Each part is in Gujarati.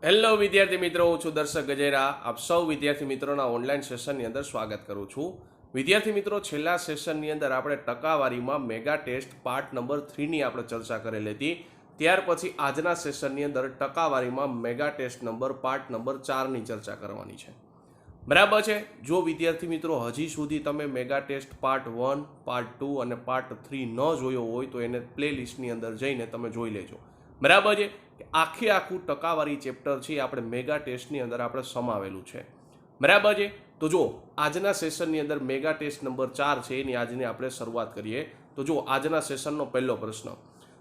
હેલો વિદ્યાર્થી મિત્રો, હું છું દર્શક ગજેરા. આપ સૌ વિદ્યાર્થી મિત્રોના ઓનલાઈન સેશનની અંદર સ્વાગત કરું છું. વિદ્યાર્થી મિત્રો, છેલ્લા સેશનની અંદર આપણે ટકાવારીમાં મેગા ટેસ્ટ પાર્ટ નંબર 3ની આપણે ચર્ચા કરેલી હતી. ત્યાર પછી આજના સેશનની અંદર ટકાવારીમાં mega test number part number 4ની ચર્ચા કરવાની છે. બરાબર છે. જો વિદ્યાર્થી મિત્રો હજી સુધી તમે મેગા ટેસ્ટ પાર્ટ 1, પાર્ટ 2 અને પાર્ટ 3 ન જોયો હોય તો એને પ્લેલિસ્ટની અંદર જઈને તમે જોઈ લેજો. બરાબર છે. આખું ટકાવારી ચેપ્ટર છે આપણે મેગા ટેસ્ટની અંદર આપણે સમાવેલું છે. બરાબર છે. તો જો આજના સેશનની અંદર મેગા ટેસ્ટ નંબર 4 છે એની આજની આપણે શરૂઆત કરીએ. તો જો આજના સેશનનો પહેલો પ્રશ્ન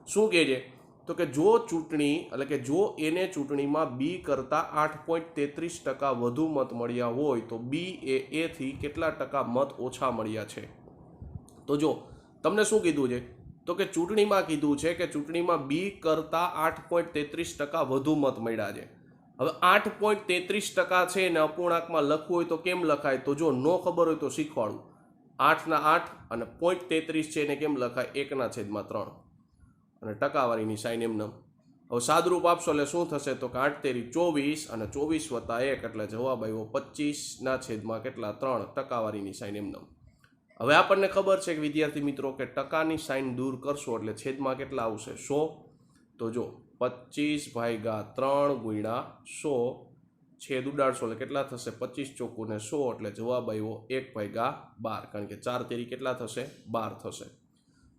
શું કહે છે? તો કે જો ચૂંટણી એટલે કે જો એને ચૂંટણીમાં બી કરતાં 8.33% વધુ મત મળ્યા હોય તો બી એ થી કેટલા ટકા મત ઓછા મળ્યા છે? તો જો તમને શું કીધું છે? તો કે ચૂંટણીમાં કીધું છે કે ચૂંટણીમાં બી કરતાં 8.33% વધુ મત મળ્યા છે. હવે 8.33% છે એને અપૂર્ણાંકમાં લખવું હોય તો કેમ લખાય? તો જો ન ખબર હોય તો શીખવાડું. 8 અને 0.33 છે એને કેમ લખાય? 1/3 અને ટકાવારીની સાઈન એમને. હવે સાદરૂપ આપશો એટલે શું થશે? તો કે 8 તેરી 24 અને 24 + 1 એટલે જવાબ આવ્યો 25/3 ટકાવારીની સાઈન એમને. હવે આપણને ખબર છે કે વિદ્યાર્થી મિત્રો કે ટકાની સાઈન દૂર કરશો એટલે છેદમાં કેટલા આવશે? 100. તો જો 25/3 × 100 છેદ ઉડાડશો એટલે કેટલા થશે? 25 ચોકું ને 100 એટલે જવાબ આવ્યો 1/12. કારણ કે 4 તેરી કેટલા થશે? 12 થશે.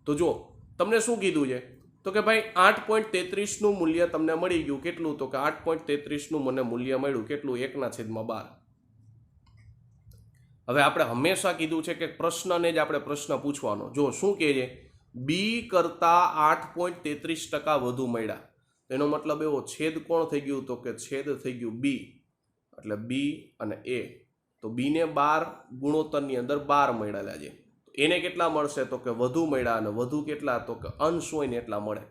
તો જો તમને શું કીધું છે? તો કે ભાઈ 8.33નું મૂલ્ય તમને મળી ગયું. કેટલું? તો કે 8.33નું મને મૂલ્ય મળ્યું. કેટલું? 1/12. હવે આપણે હંમેશા કીધું છે કે પ્રશ્નને જ આપણે પ્રશ્ન પૂછવાનો. જો શું કહે છે? બી કરતાં 8.33% વધુ મળ્યા. એનો મતલબ એવો, છેદ કોણ થઈ ગયું? તો કે છેદ થઈ ગયું બી. એટલે બી અને એ. તો બીને 12 ગુણોત્તરની અંદર 12 મળેલા છે. એને કેટલા મળશે? તો કે વધુ મળ્યા. અને વધુ કેટલા? તો કે અંશ હોય ને એટલા મળે.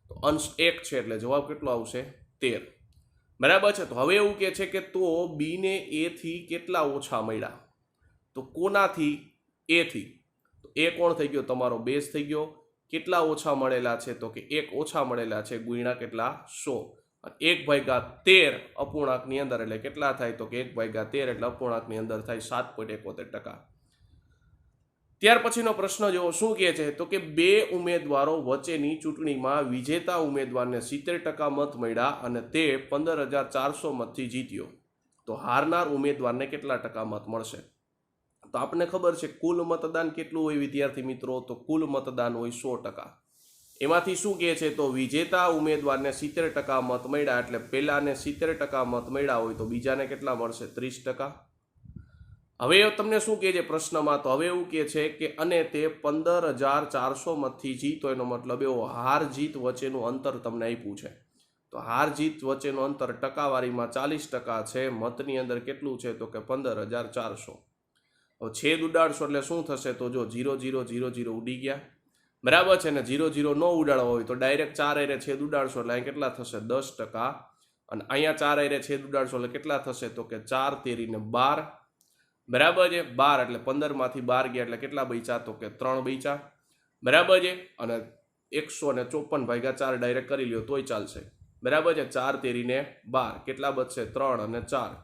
તો અંશ 1 છે એટલે જવાબ કેટલો આવશે? 13. બરાબર છે. તો હવે એવું કહે છે કે તો બીને એ થી કેટલા ઓછા મળ્યા? તો કોનાથી? એ થી. તો એ કોણ થઈ ગયો? તમારો બેઝ થઈ ગયો. કેટલા ઓછા મળેલા છે? તો કે 1 ઓછા મળેલા છે ગુણ્યા કેટલા? 100. અને 1/13 અપૂર્ણાંકની અંદર એટલે કેટલા થાય? તો કે 1/13 એટલે અપૂર્ણાંકની અંદર થાય 7.71%. ત્યાર પછીનો પ્રશ્ન જો શું કહે છે? તો કે બે ઉમેદવારો વચ્ચેની ચૂંટણીમાં વિજેતા ઉમેદવારને 70% મત મળ્યા અને તે 15,400 મતથી જીત્યો. તો હારનાર ઉમેદવારને કેટલા ટકા મત મળશે? તો આપણને ખબર છે કુલ મતદાન કેટલું હોય વિદ્યાર્થી મિત્રો? તો કુલ મતદાન હોય 100%. એમાંથી શું કહે છે? તો વિજેતા ઉમેદવારને 70% મત મળ્યા એટલે પહેલાને 70% મત મળ્યા હોય તો બીજાને કેટલા મળશે? 30%. હવે તમને શું કહે છે પ્રશ્નમાં? તો હવે એવું કહે છે કે અને તે 15,400 મતથી જીતો. એનો મતલબ એવો, હાર જીત વચ્ચેનું અંતર તમને આપ્યું છે. તો હાર જીત વચ્ચેનું અંતર ટકાવારીમાં 40% છે. મતની અંદર કેટલું છે? તો કે 15,400. હવે છેદ ઉડાડશો એટલે શું થશે? તો જો 0 0 0 0 ઉડી ગયા. બરાબર છે ને? 0 0 ન ઉડાડવા હોય તો ડાયરેક્ટ 4 હારે છેદ ઉડાડશો એટલે અહીં કેટલા થશે? 10%. અને અહીંયા 4 હારે છેદ ઉડાડશો એટલે કેટલા થશે? તો કે 4 તેરી ને 12. બરાબર છે? 12 એટલે 15માંથી 12 ગયા એટલે કેટલા બચ્યા? તો કે 3 બચ્યા. બરાબર છે? અને 154/4 ડાયરેક્ટ કરી લ્યો તોય ચાલશે. બરાબર છે? 4 તેરી ને 12 કેટલા બચશે? 3 અને 4.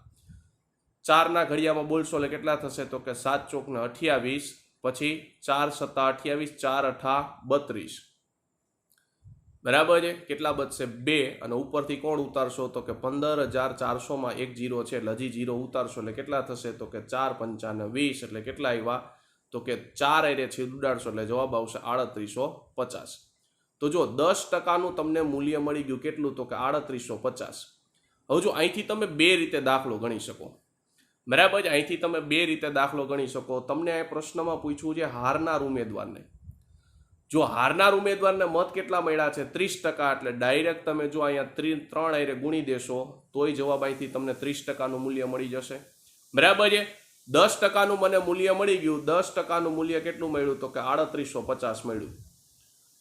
4ના ઘડિયામાં બોલશો એટલે કેટલા થશે? તો કે 7 ચોક ને 28. પછી 4 × 7 = 28. 4 × 8 = 32. બરાબર છે? કેટલા બચશે? 2. અને ઉપરથી કોણ ઉતારશો? તો કે 15,400 માં 1 0 છે એટલે હજી 0 ઉતારશો એટલે કેટલા થશે? તો કે 4 × 5 = 20 એટલે કેટલા આવ્યા? તો કે 4 હારે છેદ ઉડાડશો એટલે જવાબ આવશે 3850. તો જો 10%નું તમને મૂલ્ય મળી ગયું. કેટલું? તો કે 3850. હવે જો અહીંથી તમે બે રીતે દાખલો ગણી શકો. બરાબર છે? અહીંથી તમે બે રીતે દાખલો ગણી શકો. તમને આ પ્રશ્નમાં પૂછ્યું છે હારનાર ઉમેદવારને. જો હારનાર ઉમેદવારને મત કેટલા મળ્યા છે? 30%. એટલે ડાયરેક્ટ તમે જો અહીંયા 3 હારે ગુણી દેશો તોય જવાબ અહીંથી તમને 30%નું મૂલ્ય મળી જશે. બરાબર છે? 10%નું મને મૂલ્ય મળી ગયું. 10%નું મૂલ્ય કેટલું મળ્યું? તો કે 3850 મળ્યું.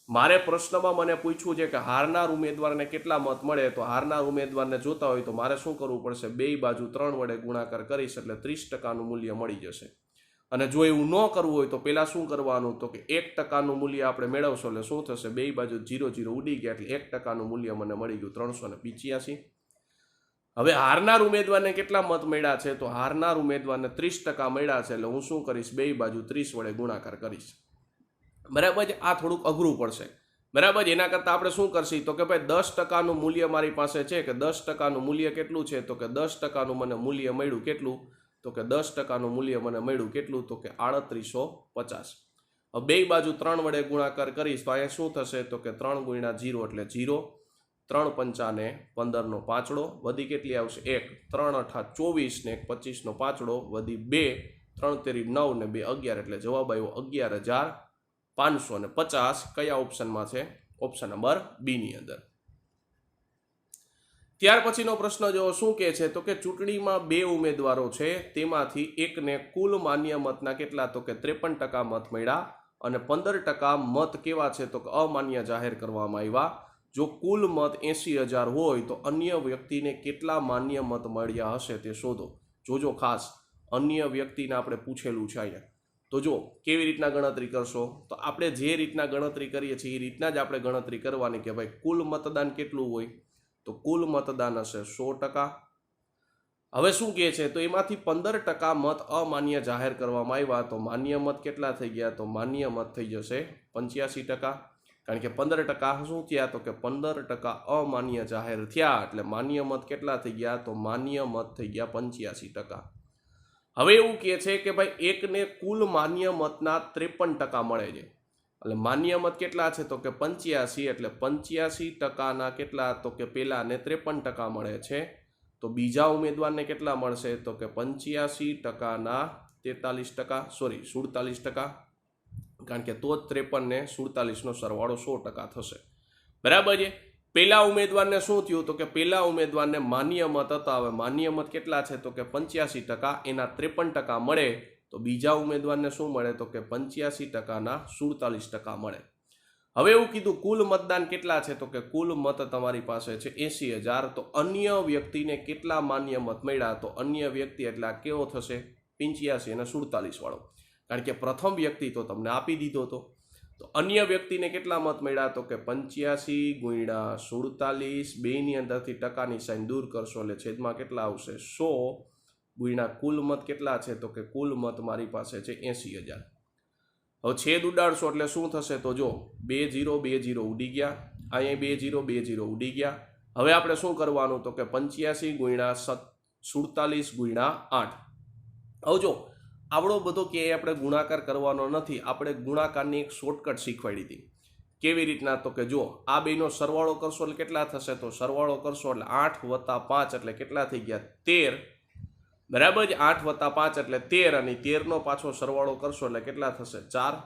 મારે પ્રશ્નમાં મને પૂછ્યું છે કે હારનાર ઉમેદવારને કેટલા મત મળે. તો હારનાર ઉમેદવારને જોતા હોય તો મારે શું કરવું પડશે? બે બાજુ 3 વડે ગુણાકાર કરીશ એટલે 30%નું મૂલ્ય મળી જશે. અને જો એવું ન કરવું હોય તો પહેલાં શું કરવાનું? તો કે 1%નું મૂલ્ય આપણે મેળવશો એટલે શું થશે? બે બાજુ 0 0 ઉડી ગયા એટલે 1%નું મૂલ્ય મને મળી ગયું 385. હવે હારનાર ઉમેદવારને કેટલા મત મળ્યા છે? તો હારનાર ઉમેદવારને 30% મળ્યા છે, એટલે હું શું કરીશ? બે બાજુ 30 વડે ગુણાકાર કરીશ. બરાબર છે. આ થોડુંક અઘરું પડશે. બરાબર. એના કરતાં આપણે શું કરશું? તો કે ભાઈ 10%નું મૂલ્ય મારી પાસે છે, કે 10%નું મૂલ્ય કેટલું છે? તો કે 10%નું મને મૂલ્ય મળ્યું કેટલું? તો કે 10%નું મૂલ્ય મને મળ્યું કેટલું? તો કે 3850. હવે બે બાજુ 3 વડે ગુણાકાર કરીશ તો અહીંયા શું થશે? તો કે 3 ગુણ્યા 0 એટલે 0, 3 પંચાને 15નો પાંચડો, વધી કેટલી આવશે? 1, 3 અઠા 24 ને 25નો પાંચડો, વધી 2, 3 તેરી 9 ને 2 11, એટલે જવાબ આવ્યો 11,550. કયા ઓપ્શનમાં છે? ઓપ્શન નંબર બી ની અંદર. ત્યાર પછીનો પ્રશ્ન જો શું કહે છે? તો કે ચૂંટણીમાં 2 ઉમેદવારો છે, તેમાંથી એકને કુલ માન્ય મતના કેટલા? તો કે 53% મત મળ્યા, અને 15% મત કેવા છે? તો કે અમાન્ય જાહેર કરવામાં આવ્યા. જો કુલ મત 80,000 હોય તો અન્ય વ્યક્તિને કેટલા માન્ય મત મળ્યા હશે તે શોધો. જોજો ખાસ, અન્ય વ્યક્તિને આપણે પૂછેલું છે અહીંયા. તો જો કેવી રીતના ગણતરી કરશો? તો આપણે જે રીતના ગણતરી કરીએ છીએ એ રીતના જ આપણે ગણતરી કરવાની કે ભાઈ કુલ મતદાન કેટલું હોય? તો કુલ મતદાન હશે 100%. હવે શું કહે છે? તો એમાંથી 15% મત અમાન્ય જાહેર કરવામાં આવ્યા, તો માન્ય મત કેટલા થઈ ગયા? તો માન્ય મત થઈ જશે 85%. કારણ કે 15% શું થયા? તો કે 15% અમાન્ય જાહેર થયા, એટલે માન્ય મત કેટલા થઈ ગયા? તો માન્ય મત થઈ ગયા 85%. હવે એવું કહે છે કે ભાઈ એકને કુલ માન્ય મતના 53% મળે છે, એટલે માન્ય મત કેટલા છે? તો કે 85, એટલે 85%ના કેટલા? તો કે પેલાને 53% મળે છે, તો બીજા ઉમેદવારને કેટલા મળશે? તો કે 85%ના 47%, કારણ કે તો જ 53 ને 47નો સરવાળો 100% થશે. બરાબર છે. પેલા ઉમેદવારને શું થયું? તો કે પેલા ઉમેદવારને માન્ય મત હતા, હવે માન્ય મત કેટલા છે? તો કે 85%, એના 53% મળે, તો બીજા ઉમેદવારને શું મળે? તો કે 85%ના 47% મળે. હવે એવું કીધું કુલ મતદાન કેટલા છે? તો કે કુલ મત તમારી પાસે છે 80,000, તો અન્ય વ્યક્તિને કેટલા માન્ય મત મળ્યા? તો અન્ય વ્યક્તિ એટલે આ કેવો થશે? 85 અને 47 વાળો, કારણ કે પ્રથમ વ્યક્તિ તો તમને આપી દીધો હતો. તો અન્ય વ્યક્તિને કેટલા મત મળ્યા? તો કે 85 ગુણ્યા 47, બેની અંદરથી ટકાની સાઈન દૂર કરશો એટલે છેદમાં કેટલા આવશે? 100 ગુણ્યા કુલ મત કેટલા છે? તો કે કુલ મત મારી પાસે છે 80,000. હવે છેદ ઉડાડશો એટલે શું થશે? તો જો 2 0 2 0 ઉડી ગયા, અહીંયા 2 0 2 0 ઉડી ગયા. હવે આપણે શું કરવાનું? તો કે 85 ગુણ્યા 47 ગુણ્યા 8. હવે જો આવડો બધો ક્યાંય આપણે ગુણાકાર કરવાનો નથી, આપણે ગુણાકારની એક શોર્ટકટ શીખવાડી હતી. કેવી રીતના? તો કે જો આ બેનો સરવાળો કરશો એટલે કેટલા થશે? તો સરવાળો કરશો એટલે 8 + 5 એટલે કેટલા થઈ ગયા? 13. બરાબર છે. 8 + 5 એટલે 13, અને 13નો પાછો સરવાળો કરશો એટલે કેટલા થશે? 4.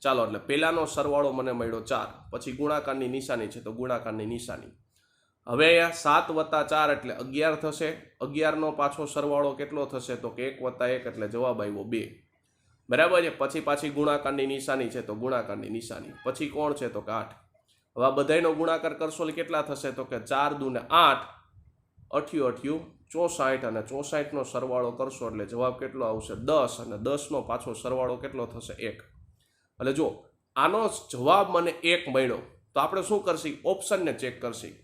ચાલો, એટલે પહેલાનો સરવાળો મને મળ્યો 4, પછી ગુણાકારની નિશાની છે તો ગુણાકારની નિશાની. હવે અહીંયા 7 + 4 એટલે 11 થશે. 11નો પાછો સરવાળો કેટલો થશે? તો કે 1 + 1 એટલે જવાબ આવ્યો 2. બરાબર છે. પછી પાછી ગુણાકારની નિશાની છે તો ગુણાકારની નિશાની. પછી કોણ છે? તો કે 8. હવે આ બધાનો ગુણાકાર કરશો એટલે કેટલા થશે? તો કે 4 × 2 = 8, 8 × 8 = 64, અને 64નો સરવાળો કરશો એટલે જવાબ કેટલો આવશે? 10, અને 10નો પાછો સરવાળો કેટલો થશે? 1. એટલે જો આનો જવાબ મને 1 મળ્યો, તો આપણે શું કરશી? ઓપ્શનને ચેક કરશી.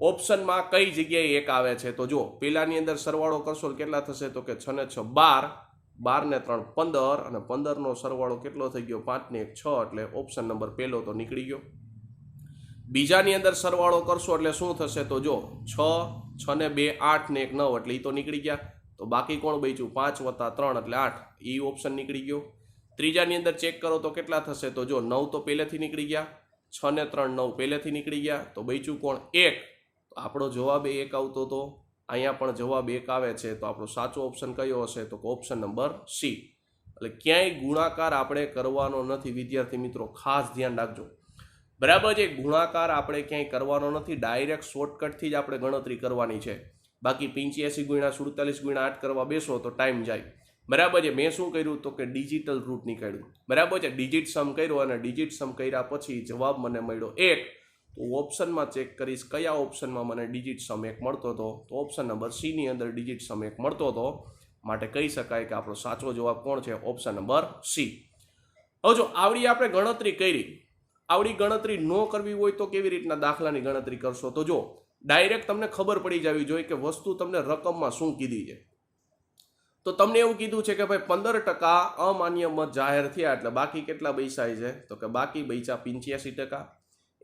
ઓપ્શનમાં કઈ જગ્યાએ 1 આવે છે? તો જો પેલાની અંદર સરવાળો કરશો કેટલા થશે? તો કે 6 ને 6 12, 12 ને 3 15, અને 15નો સરવાળો કેટલો થઈ ગયો? 5 ને 1 6, એટલે ઓપ્શન નંબર પહેલો તો નીકળી ગયો. બીજાની અંદર સરવાળો કરશો એટલે શું થશે? તો જો 6 6 ને 2 8 ને 1 9, એટલે એ તો નીકળી ગયા. તો બાકી કોણ બચ્યું? 5 + 3 એટલે 8, એ ઓપ્શન નીકળી ગયો. ત્રીજાની અંદર ચેક કરો તો કેટલા થશે? તો જો 9 તો પહેલેથી નીકળી ગયા, 6 ને 3 9 પહેલેથી નીકળી ગયા, તો બચ્યું કોણ? 1. તો આપણો જવાબ 1 આવતો હતો, અહીંયા પણ જવાબ 1 આવે છે, તો આપણો સાચો ઓપ્શન કયો હશે? તો ઓપ્શન નંબર સી. એટલે ક્યાંય ગુણાકાર આપણે કરવાનો નથી વિદ્યાર્થી મિત્રો, ખાસ ધ્યાન રાખજો. બરાબર છે. ગુણાકાર આપણે ક્યાંય કરવાનો નથી, ડાયરેક્ટ શોર્ટકટથી જ આપણે ગણતરી કરવાની છે. બાકી 85 × 47 × 8 કરવા બેસો તો ટાઈમ જાય. બરાબર છે. મેં શું કર્યું? તો કે ડિજિટલ રૂટ નીકળ્યું. બરાબર છે. ડિજિટ સમ કર્યો, અને ડિજિટ સમ કર્યા પછી જવાબ મને મળ્યો 1. તો ઓપ્શનમાં ચેક કરીશ કયા ઓપ્શનમાં મને ડિજિટ સમ 1 મળતો હતો. તો ઓપ્શન નંબર સી ની અંદર ડિજિટ સમ 1 મળતો હતો, માટે કહી શકાય કે આપણો સાચો જવાબ કોણ છે? Option number C. હવે જો આવડી આપણે ગણતરી કરી, આવડી ગણતરી ન કરવી હોય તો કેવી રીતના દાખલાની ગણતરી કરશો? તો જો ડાયરેક્ટ તમને ખબર પડી જવી જોઈએ કે વસ્તુ તમને રકમમાં શું કીધી છે. તો તમને એવું કીધું છે કે ભાઈ 15% અમાન્ય મત જાહેર થયા એટલે બાકી કેટલા બૈસાય છે તો કે બાકી બૈસા 85%.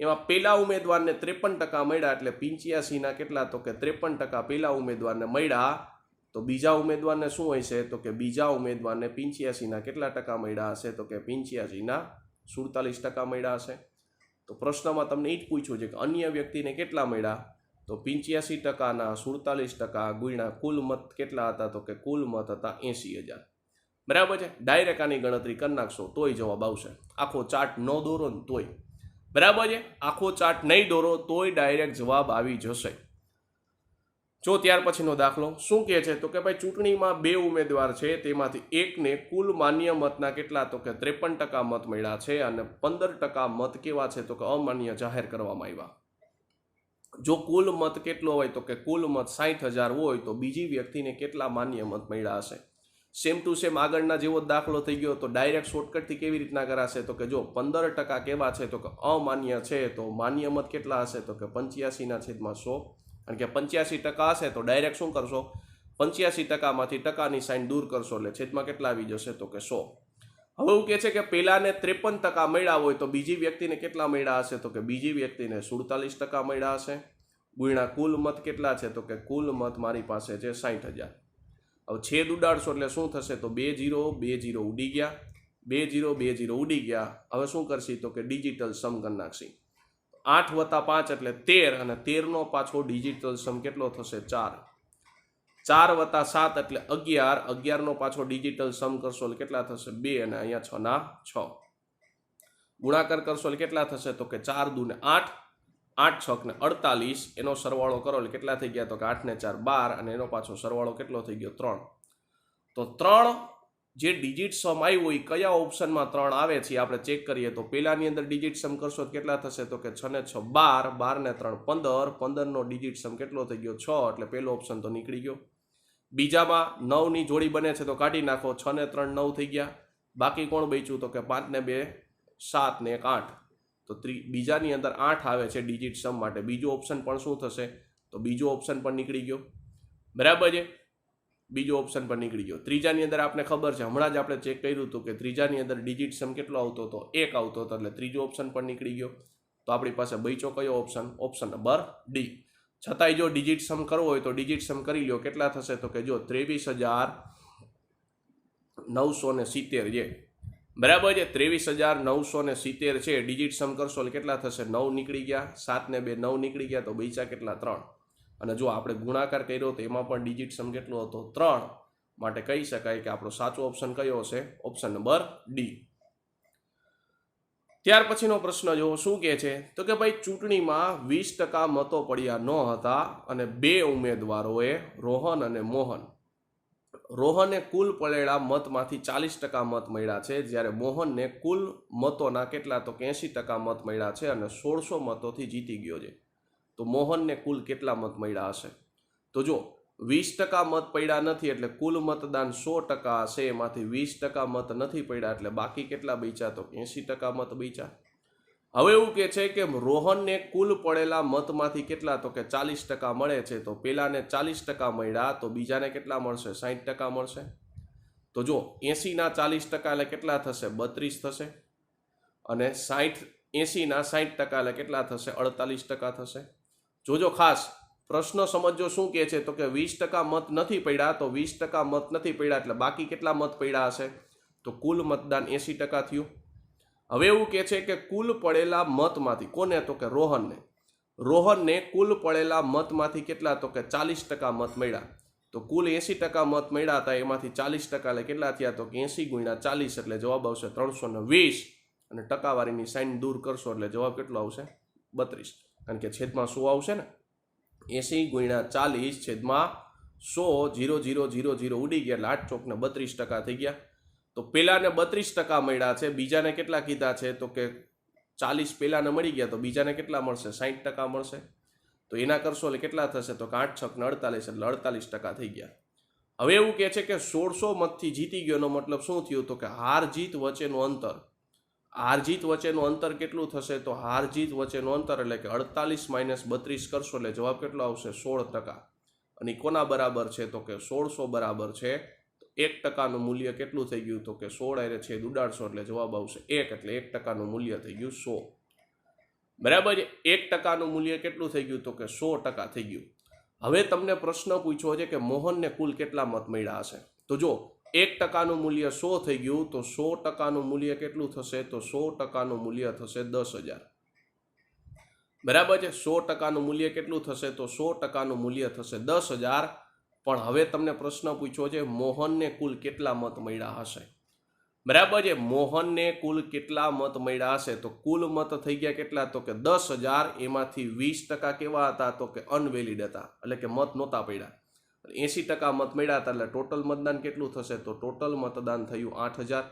એમાં પહેલા ઉમેદવારને 53% મળ્યા એટલે 85 કેટલા તો કે 53% પહેલા ઉમેદવારને મળ્યા. તો બીજા ઉમેદવારને શું હોય છે તો કે બીજા ઉમેદવારને 85 કેટલા ટકા મળ્યા હશે તો કે 85 47% મળ્યા હશે. તો પ્રશ્નમાં તમને એ જ પૂછ્યું છે કે અન્ય વ્યક્તિને કેટલા મળ્યા તો 85% 47% ગુણ્યા કુલ મત કેટલા હતા તો કે કુલ મત હતા 80,000. બરાબર છે. ડાયરેક્ટ આની ગણતરી કરી નાખશો તોય જવાબ આવશે. આખો ચાર્ટ ન દોરો ને તોય, બરાબર છે. આખો ચાર્ટ નહીં દોરો તોય ડાયરેક્ટ જવાબ આવી જશે. જો ત્યાર પછીનો દાખલો શું કહે છે તો કે ભાઈ ચૂંટણીમાં 2 ઉમેદવાર છે, તેમાંથી એકને કુલ માન્ય મતના કેટલા તો કે 53% મત મળ્યા છે અને 15% મત કેવા છે તો કે અમાન્ય જાહેર કરવામાં આવ્યા. જો કુલ મત કેટલો હોય તો કે કુલ મત 60,000 હોય તો બીજી વ્યક્તિને કેટલા માન્ય મત મળ્યા હશે. સેમ ટુ સેમ આગળના જેવો દાખલો થઈ ગયો. તો ડાયરેક્ટ શોર્ટકટથી કેવી રીતના કરાશે તો કે જો 15% કેવા છે તો કે અમાન્ય છે, તો માન્ય મત કેટલા હશે તો કે 85/100. કારણ કે 85% હશે તો ડાયરેક્ટ શું કરશો 85%માંથી ટકાની સાઇન દૂર કરશો એટલે છેદમાં કેટલા આવી જશે તો કે 100. હવે એવું કહે છે કે પેલાને 53% મળ્યા હોય તો બીજી વ્યક્તિને કેટલા મળ્યા હશે તો કે બીજી વ્યક્તિને 47% મળ્યા હશે ગુણ્યા કુલ મત કેટલા છે તો કે કુલ મત મારી પાસે છે 60,000. હવે છેદ ઉડાડશો એટલે શું થશે તો 2 0 ઉડી ગયા, 2 0 ઉડી ગયા. હવે શું કરશી તો કે ડિજિટલ સમ કરી નાખશી. 8 + 5 એટલે 13 અને 13નો પાછો ડિજિટલ સમ કેટલો થશે 4. 4 + 7 એટલે 11, 11નો પાછો ડિજિટલ સમ કરશો એટલે કેટલા થશે 2 અને અહીંયા 6 ના 6. ગુણાકાર કરશો એટલે કેટલા થશે તો કે 4 દુ ને 8, 8 6 ને 48, એનો સરવાળો કરો એટલે કેટલા થઈ ગયા તો કે 8 ને 4 12 અને એનો પાછો સરવાળો કેટલો થઈ ગયો 3. તો 3 જે ડિજિટ સમ આવ્યો એ કયા ઓપ્શનમાં 3 આવે છે આપણે ચેક કરીએ. તો પહેલાની અંદર ડિજિટ સમ કરશો તો કેટલા થશે તો કે 6 ને 6 12, 12 ને 3 15, 15નો ડિજિટ સમ કેટલો થઈ ગયો 6 એટલે પહેલો ઓપ્શન તો નીકળી ગયો. બીજામાં 9ની જોડી બને છે તો કાઢી નાખો, 6 ને 3 9 થઈ ગયા. બાકી કોણ બચ્યું તો કે 5 ને 2 7 ને 1 8. તો બીજાની અંદર 8 આવે છે ડિજિટ સમ માટે. બીજો ઓપ્શન પણ શું થશે તો બીજો ઓપ્શન પણ નીકળી ગયો. બરાબર છે. બીજો ઓપ્શન પણ નીકળી ગયો. ત્રીજાની અંદર આપણે ખબર છે, હમણાં જ આપણે ચેક કર્યું હતું કે ત્રીજાની અંદર ડિજિટ સમ કેટલો આવતો હતો 1 આવતો હતો એટલે ત્રીજો ઓપ્શન પણ નીકળી ગયો. તો આપણી પાસે બચ્યો કયો ઓપ્શન ઓપ્શન નંબર ડી. છતાંય જો ડિજિટ સમ કરવો હોય તો ડિજિટ સમ કરી લ્યો. કેટલા થશે તો કે જો 23,970 છે. બરાબર છે. 23,970 છે. ડિજિટ સમ કરશો એટલે કેટલા થશે 9 નીકળી ગયા, 7 ને 2 9 નીકળી ગયા, તો બચ્યા કેટલા 3. અને જો આપણે ગુણાકાર કર્યો તો એમાં પણ ડિજિટ સમ કેટલો હતો 3. માટે કહી શકાય કે આપણો સાચો ઓપ્શન કયો હશે ઓપ્શન નંબર ડી. ત્યાર પછીનો પ્રશ્ન જો શું કહે છે તો કે ભાઈ ચૂંટણીમાં 20% મતો પડ્યા ન હતા અને 2 ઉમેદવારોએ રોહન અને મોહન. રોહને કુલ પડેલા મતમાંથી 40% મત મળ્યા છે, જ્યારે મોહનને કુલ મતોના કેટલા તો 80% મત મળ્યા છે અને 1600 મતોથી જીતી ગયો છે. તો મોહનને કુલ કેટલા મત મળ્યા હશે. તો જો 20% મત પડ્યા નથી એટલે કુલ મતદાન 100% હશે, એમાંથી 20% મત નથી પડ્યા એટલે બાકી કેટલા બચ્યા તો 80% મત બચ્યા. હવે એવું કહે છે કે રોહનને કુલ પડેલા મતમાંથી કેટલા તો કે 40% મળે છે. તો પેલાને 40% મળ્યા તો બીજાને કેટલા મળશે 60% મળશે. તો જો 80ના 40% એટલે કેટલા થશે 32 થશે અને 80ના 60% એટલે કેટલા થશે 48% થશે. જોજો ખાસ પ્રશ્ન સમજો શું કહે છે તો કે 20% મત નથી પડ્યા તો 20% મત નથી પડ્યા એટલે બાકી કેટલા મત પડ્યા હશે તો કુલ મતદાન 80% થયું. હવે એવું કહે છે કે કુલ પડેલા મતમાંથી કોને તો કે રોહનને કુલ પડેલા મતમાંથી કેટલા તો કે 40% મત મળ્યા. તો કુલ 80% મત મળ્યા હતા, એમાંથી 40% એટલે કેટલા થયા તો કે 80 × 40 એટલે જવાબ આવશે 320 અને ટકાવારીની સાઇન દૂર કરશો એટલે જવાબ કેટલો આવશે 32. કારણ કે છેદમાં 100 આવશે ને. 80 × 40 છેદમાં 100 0 0 0 0 ઉડી ગયા એટલે 8 ચોક ને 32% થઈ ગયા. તો પેલાને 32% મળ્યા છે, બીજાને કેટલા કીધા છે તો કે 40 પેલાને મળી ગયા તો બીજાને કેટલા મળશે 60% મળશે. તો એના કરશો એટલે કેટલા થશે તો કે 8 6 ને 48 એટલે 48% થઈ ગયા. હવે એવું કહે છે કે 1600 મતથી જીતી ગયો એનો મતલબ શું થયું તો કે હાર જીત વચ્ચેનું અંતર હાર જીત વચ્ચેનું અંતર કેટલું થશે? તો હાર જીત વચ્ચેનું અંતર એટલે કે 48 - 32 કરશો એટલે જવાબ કેટલો આવશે? 16%. અને કોના બરાબર છે? તો કે 1600 બરાબર છે. 1%નું મૂલ્ય કેટલું થઈ ગયું? તો કે 16 એટલે છેદ ઉડાડશો એટલે જવાબ આવશે 1, એટલે 1%નું મૂલ્ય થઈ ગયું 100. બરાબર છે. 1%નું મૂલ્ય કેટલું થઈ ગયું? તો કે 100% થઈ ગયું. હવે તમને પ્રશ્ન પૂછ્યો છે કે મોહનને કુલ કેટલા મત મળ્યા હશે? તો જો 1%નું મૂલ્ય 100 થઈ ગયું તો 100%નું મૂલ્ય કેટલું થશે? તો 100%નું મૂલ્ય થશે 10,000. બરાબર છે. 100%નું મૂલ્ય કેટલું થશે? તો 100%નું મૂલ્ય થશે 10,000. પણ હવે તમને પ્રશ્ન પૂછ્યો છે મોહનને કુલ કેટલા મત મળ્યા હશે? બરાબર છે. મોહનને કુલ કેટલા મત મળ્યા હશે? તો કુલ મત થઈ ગયા કેટલા? તો કે 10,000. એમાંથી 20% કેવા હતા? તો કે અનવેલિડ હતા, એટલે કે મત નહોતા પડ્યા. 80% મત મળ્યા હતા, એટલે ટોટલ મતદાન કેટલું થશે? તો ટોટલ મતદાન થયું 8,000.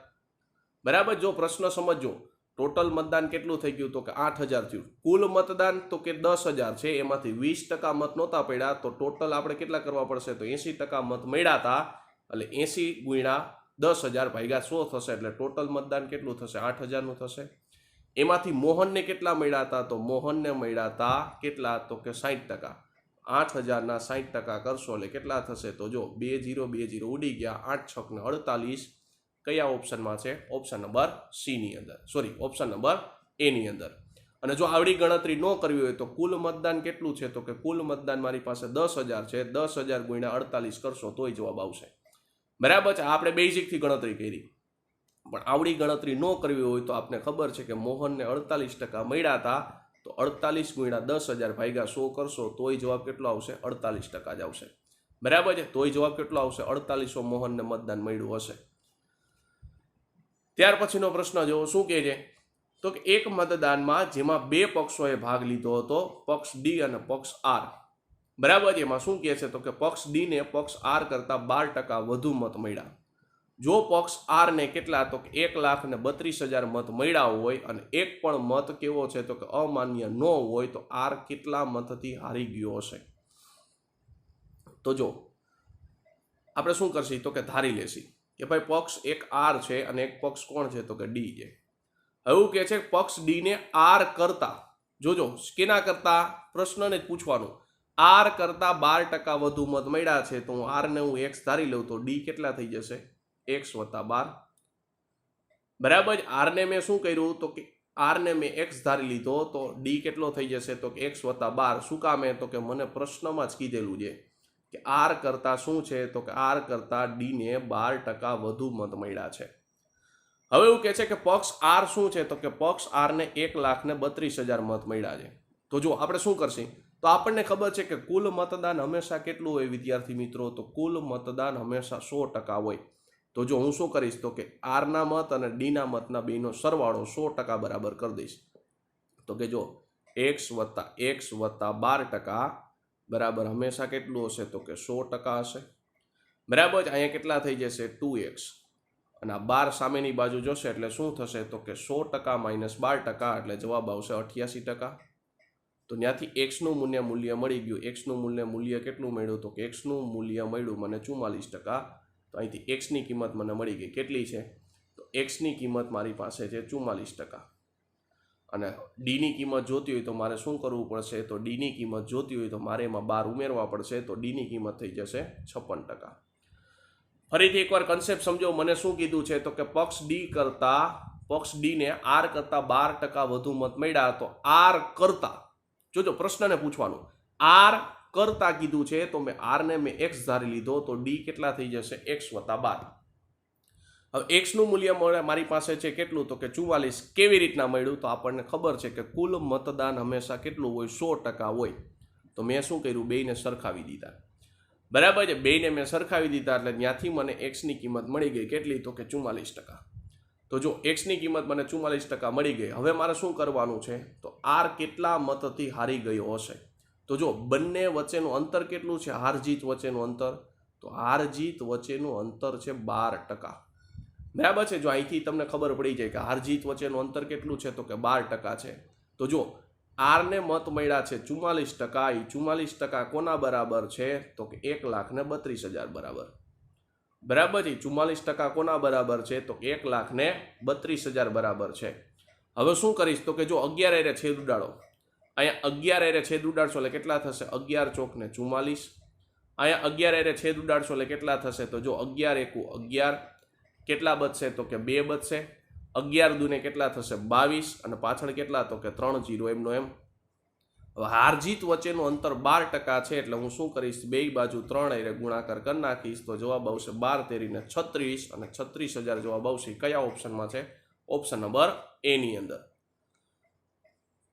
બરાબર. જો પ્રશ્ન સમજો, ટોટલ મતદાન કેટલું થઈ ગયું? તો કે 8,000 થયું. કુલ મતદાન તો કે 10,000 છે, એમાંથી 20% મત નહોતા પડ્યા, તો ટોટલ આપણે કેટલા કરવા પડશે? તો 80% મત મળ્યા હતા, એટલે 80 ગુણ્યા 10,000 ભાગ્યા 100 થશે, એટલે ટોટલ મતદાન કેટલું થશે? 8,000નું થશે. એમાંથી મોહનને કેટલા મળ્યા હતા? તો મોહનને મળ્યા હતા કેટલા? તો કે 60%. 8,000ના 60% કરશો એટલે કેટલા થશે? તો જો 20 ઉડી ગયા, 8 6 ને 48. કયા ઓપ્શનમાં છે? ઓપ્શન નંબર સી ની અંદર, સોરી ઓપ્શન નંબર એ ની અંદર. અને જો આવડી ગણતરી ન કરવી હોય તો કુલ મતદાન કેટલું છે? તો કે કુલ મતદાન મારી પાસે 10,000 છે. 10,000 ગુણ્યા 48 કરશો તોય જવાબ આવશે. બરાબર છે. આપણે બેઝિકથી ગણતરી કરી, પણ આવડી ગણતરી ન કરવી હોય તો આપને ખબર છે કે મોહનને 48% મળ્યા હતા, તો 48 ગુણ્યા 10,000 ભાગ્યા 100 કરશો તોય જવાબ કેટલો આવશે? 48% જ આવશે. બરાબર છે. તોય જવાબ કેટલો આવશે? 4800 મોહનને મતદાન મળ્યું હશે. ત્યાર પછીનો પ્રશ્ન જો શું કહે છે? તો કે એક મતદાનમાં જેમાં બે પક્ષોએ ભાગ લીધો હતો, પક્ષ ડી અને પક્ષ આર. બરાબર છે. એમાં શું કહે છે? તો કે પક્ષ ડી ને પક્ષ આર કરતા 12% વધુ મત મળ્યા. જો પક્ષ આર ને કેટલા? તો કે 1,32,000 મત મળ્યા હોય અને એક પણ મત કેવો છે? તો કે અમાન્ય ન હોય, તો આર કેટલા મતથી હારી ગયો હશે? તો જો આપણે શું કરશી? તો કે ધારી લેશી કે ભાઈ પક્ષ એક આર છે અને એક પક્ષ કોણ છે? તો કે ડી છે. એવું કે છે પક્ષ ડી ને આર કરતા, જોજો કેના કરતા? પ્રશ્નને જ પૂછવાનું. આર કરતા 12% વધુ મત મળ્યા છે, તો હું આર ને હું એક્સ ધારી લઉં તો ડી કેટલા થઈ જશે? x + 12. બરાબર. આર ને મેં શું કર્યું? તો કે આર ને મેં એક્સ ધારી લીધો, તો ડી કેટલો થઈ જશે? તો કે x + 12. શું કામે? તો કે મને પ્રશ્નમાં જ કીધેલું છે કે આર કરતા શું છે? તો કે આર કરતા ડી ને 12% વધુ મત મળ્યા છે. હવે એવું કહે છે કે પક્ષ આર શું છે? તો કે પક્ષ આર ને 1,32,000 મત મળ્યા છે. તો જો આપણે શું કરશું? તો આપણને ખબર છે કે કુલ મતદાન હંમેશા કેટલું હોય વિદ્યાર્થી મિત્રો? તો કુલ મતદાન હંમેશા 100% હોય. તો જો હું શું કરીશ? તો કે આરના મત અને ડીના મતના બેનો સરવાળો 100% બરાબર કરી દઈશ. તો કે જો x + 12% બરાબર હંમેશા કેટલું હશે? તો કે 100% હશે. બરાબર. અહીંયા કેટલા થઈ જશે? 2x. અને આ 12 સામેની બાજુ જોશે એટલે શું થશે? તો કે 100% - 12% એટલે જવાબ આવશે 88%. તો ત્યાંથી એક્સનું મૂલ્ય મળી ગયું. એક્સનું મૂલ્ય કેટલું મળ્યું? તો કે એક્સનું મૂલ્ય મળ્યું મને 44%. તો અહીંથી એક્સની કિંમત મને મળી ગઈ. કેટલી છે? તો એક્સની કિંમત મારી પાસે છે 44%. અને ડીની કિંમત જોતી હોય તો મારે શું કરવું પડશે? તો ડીની કિંમત જોતી હોય તો મારે એમાં 12 ઉમેરવા પડશે, તો ડીની કિંમત થઈ જશે 56%. ફરીથી એકવાર કન્સેપ્ટ સમજો. મને શું કીધું છે? તો કે પક્ષ ડી ને આર કરતા 12% વધુ મત મળ્યા, તો આર કરતા, જોજો પ્રશ્નને પૂછવાનું, આર કરતા કીધું છે, તો મેં આર ને મેં એક્સ ધારી લીધો, તો ડી કેટલા થઈ જશે? x + 12. હવે એક્સનું મૂલ્ય મારી પાસે છે કેટલું? તો કે 44. કેવી રીતના મળ્યું? તો આપણને ખબર છે કે કુલ મતદાન હંમેશા કેટલું હોય? 100% હોય. તો મેં શું કર્યું? બેયને સરખાવી દીધા. બરાબર છે. બેયને મેં સરખાવી દીધા એટલે ત્યાંથી મને એક્સની કિંમત મળી ગઈ. કેટલી? તો કે 44%. તો જો એક્સની કિંમત મને 44% મળી ગઈ. હવે મારે શું કરવાનું છે? તો આર કેટલા મતથી હારી ગયો હશે? તો જો બંને વચ્ચેનું અંતર કેટલું છે? હાર જીત વચ્ચેનું અંતર, તો હાર જીત વચ્ચેનું અંતર છે 12%. બરાબર છે. જો અહીંથી તમને ખબર પડી જાય કે હાર જીત વચ્ચેનું અંતર કેટલું છે? તો કે 12% છે. તો જો આરને મત મળ્યા છે 44%. એ 44% કોના બરાબર છે? તો કે 1,32,000 બરાબર. બરાબર છે. 44% કોના બરાબર છે? તો 1,32,000 બરાબર છે. હવે શું કરીશ તો કે જો 11 હારે છેદ ઉડાડો, અહીંયા 11 હારે છેદ ઉડાડશો એટલે કેટલા થશે? 11 ચોક ને 44. અહીંયા 11 હારે છેદ ઉડાડશો એટલે કેટલા થશે? તો જો 11 એકુ 11, કેટલા બચશે તો કે 2 બચશે. 11 દુને કેટલા થશે? 22, અને પાછળ કેટલા તો કે 3 0 એમનો એમ. હવે હાર જીત વચ્ચેનું અંતર 12% છે એટલે હું શું કરીશ? બે બાજુ 3 હારે ગુણાકાર કરી નાખીશ તો જવાબ આવશે 12 તેરીને 36, અને 36,000 જવાબ આવશે. કયા ઓપ્શનમાં છે? ઓપ્શન નંબર એ ની અંદર.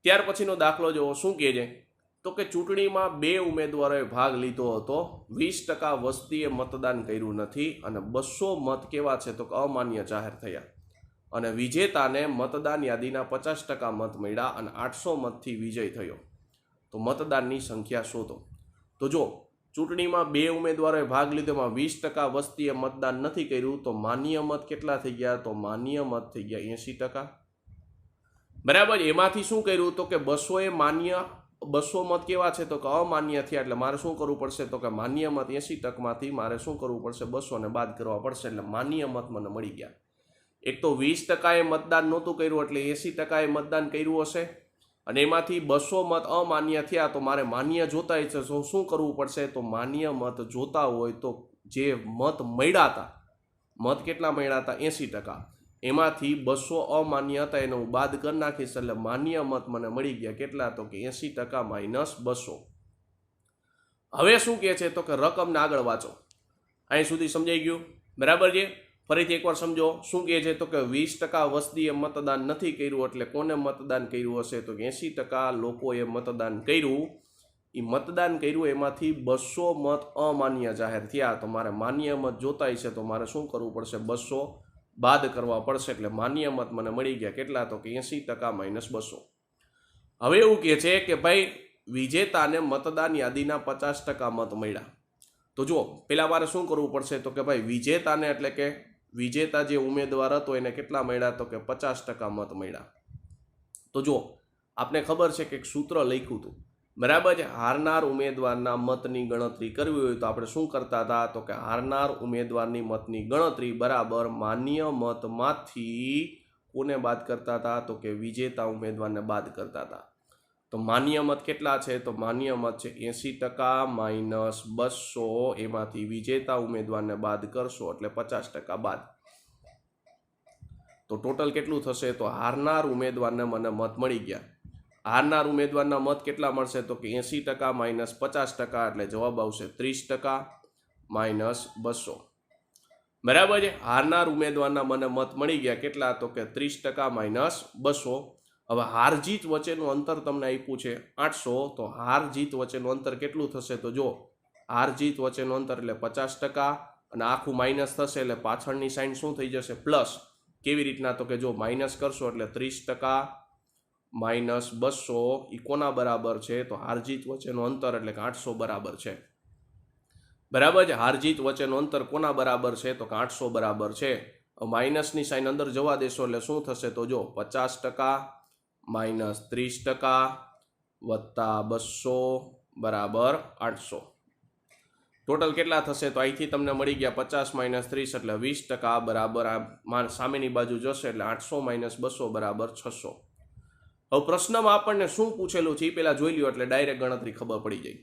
ત્યાર પછીનો દાખલો જોવો શું કહે છે તો કે ચૂંટણીમાં 2 ઉમેદવારોએ ભાગ લીધો હતો, 20% વસ્તીએ મતદાન કર્યું નથી, અને 200 મત કેવા છે તો કે અમાન્ય જાહેર થયા, અને વિજેતાને મતદાન યાદીના 50% મત મળ્યા અને 800 મતથી વિજય થયો. તો મતદાનની સંખ્યા શોધો. તો જો ચૂંટણીમાં 2 ઉમેદવારોએ ભાગ લીધો, એમાં 20% વસ્તીએ મતદાન નથી કર્યું, તો માન્ય મત કેટલા થઈ ગયા? તો માન્ય મત થઈ ગયા 80%. બરાબર. એમાંથી શું કર્યું તો કે 200 મત કેવા છે તો કે અમાન્ય થયા, એટલે મારે શું કરવું પડશે તો કે માન્ય મત 80%માંથી મારે શું કરવું પડશે? 200 ને બાદ કરવા પડશે, એટલે માન્ય મત મને મળી ગયા. એક તો 20%એ મતદાન નહોતું કર્યું એટલે 80%એ મતદાન કર્યું હશે, અને એમાંથી 200 મત અમાન્ય થયા, તો મારે માન્ય જોતા છે તો શું કરવું પડશે? તો માન્ય મત જોતા હોય તો જે મત મળ્યા હતા, મત કેટલા મળ્યા હતા? 80%, એમાંથી 200 અમાન્ય હતા એને હું બાદ કરી નાખીશ, એટલે માન્ય મત મને મળી ગયા કેટલા તો કે 80% માઇનસ 200. હવે શું કહે છે તો કે રકમને આગળ વાંચો. અહીં સુધી સમજાઈ ગયું? બરાબર છે. ફરીથી એકવાર સમજો શું કહે છે તો કે 20% વસ્તીએ મતદાન નથી કર્યું, એટલે કોને મતદાન કર્યું હશે તો કે 80% લોકોએ મતદાન કર્યું. એ મતદાન કર્યું એમાંથી 200 મત અમાન્ય જાહેર થયા, તો મારે માન્ય મત જોતા છે તો મારે શું કરવું પડશે? 200 બાદ કરવા પડશે, એટલે માન્ય મત મને મળી ગયા કેટલા તો કે 80% માઇનસ 200. હવે એવું કહે છે કે ભાઈ વિજેતાને મતદાન યાદીના 50% મત મળ્યા. તો જો પેલા મારે શું કરવું પડશે તો કે ભાઈ વિજેતાને એટલે કે વિજેતા જે ઉમેદવાર હતો એને કેટલા મળ્યા તો કે 50% મત મળ્યા. તો જો આપને ખબર છે કે એક સૂત્ર લખ્યું હતું, બરાબર છે. હારનાર ઉમેદવારના મતની ગણતરી કરવી હોય તો આપણે શું કરતા હતા તો કે હારનાર ઉમેદવારની મતની ગણતરી બરાબર માન્ય મતમાંથી કોને બાદ કરતા હતા તો કે વિજેતા ઉમેદવારને બાદ કરતા હતા. તો માન્ય મત કેટલા છે તો માન્ય મત છે 80% માઇનસ 200, એમાંથી વિજેતા ઉમેદવારને બાદ કરશો એટલે 50% બાદ. તો ટોટલ કેટલું થશે તો હારનાર ઉમેદવારને મને મત મળી ગયા. હારનાર ઉમેદવારના મત કેટલા મળશે તો કે 80% માઇનસ 50%, એટલે જવાબ આવશે 30% માઇનસ 200. બરાબર છે. હારનાર ઉમેદવારના મને મત મળી ગયા કેટલા તો કે 30% માઇનસ 200. હવે હાર જીત વચ્ચેનું અંતર તમને આપ્યું છે 800, તો હાર જીત વચ્ચેનું અંતર કેટલું થશે તો જો હાર જીત વચ્ચેનું અંતર એટલે 50%, અને આખું માઇનસ થશે એટલે પાછળની સાઈન શું થઈ જશે? પ્લસ. કેવી રીતના તો કે જો માઇનસ કરશો એટલે 30% માઇનસ 200 એ કોના બરાબર છે તો હાર જીત વચ્ચેનું અંતર એટલે કે 800 બરાબર છે. બરાબર છે. હાર જીત વચ્ચેનું અંતર કોના બરાબર છે તો કે 800 બરાબર છે. માઇનસની સાઈન અંદર જવા દેશો એટલે શું થશે તો જો 50% માઇનસ 30% વત્તા 200 બરાબર 800. ટોટલ કેટલા થશે તો અહીંથી તમને મળી ગયા 50 માઇનસ 30 એટલે 20% બરાબર આ સામેની બાજુ જશે એટલે 800 માઇનસ 200 બરાબર 600. હવે પ્રશ્નમાં આપણને શું પૂછેલું છે એ પહેલાં જોઈ લ્યો એટલે ડાયરેક્ટ ગણતરી ખબર પડી જાય.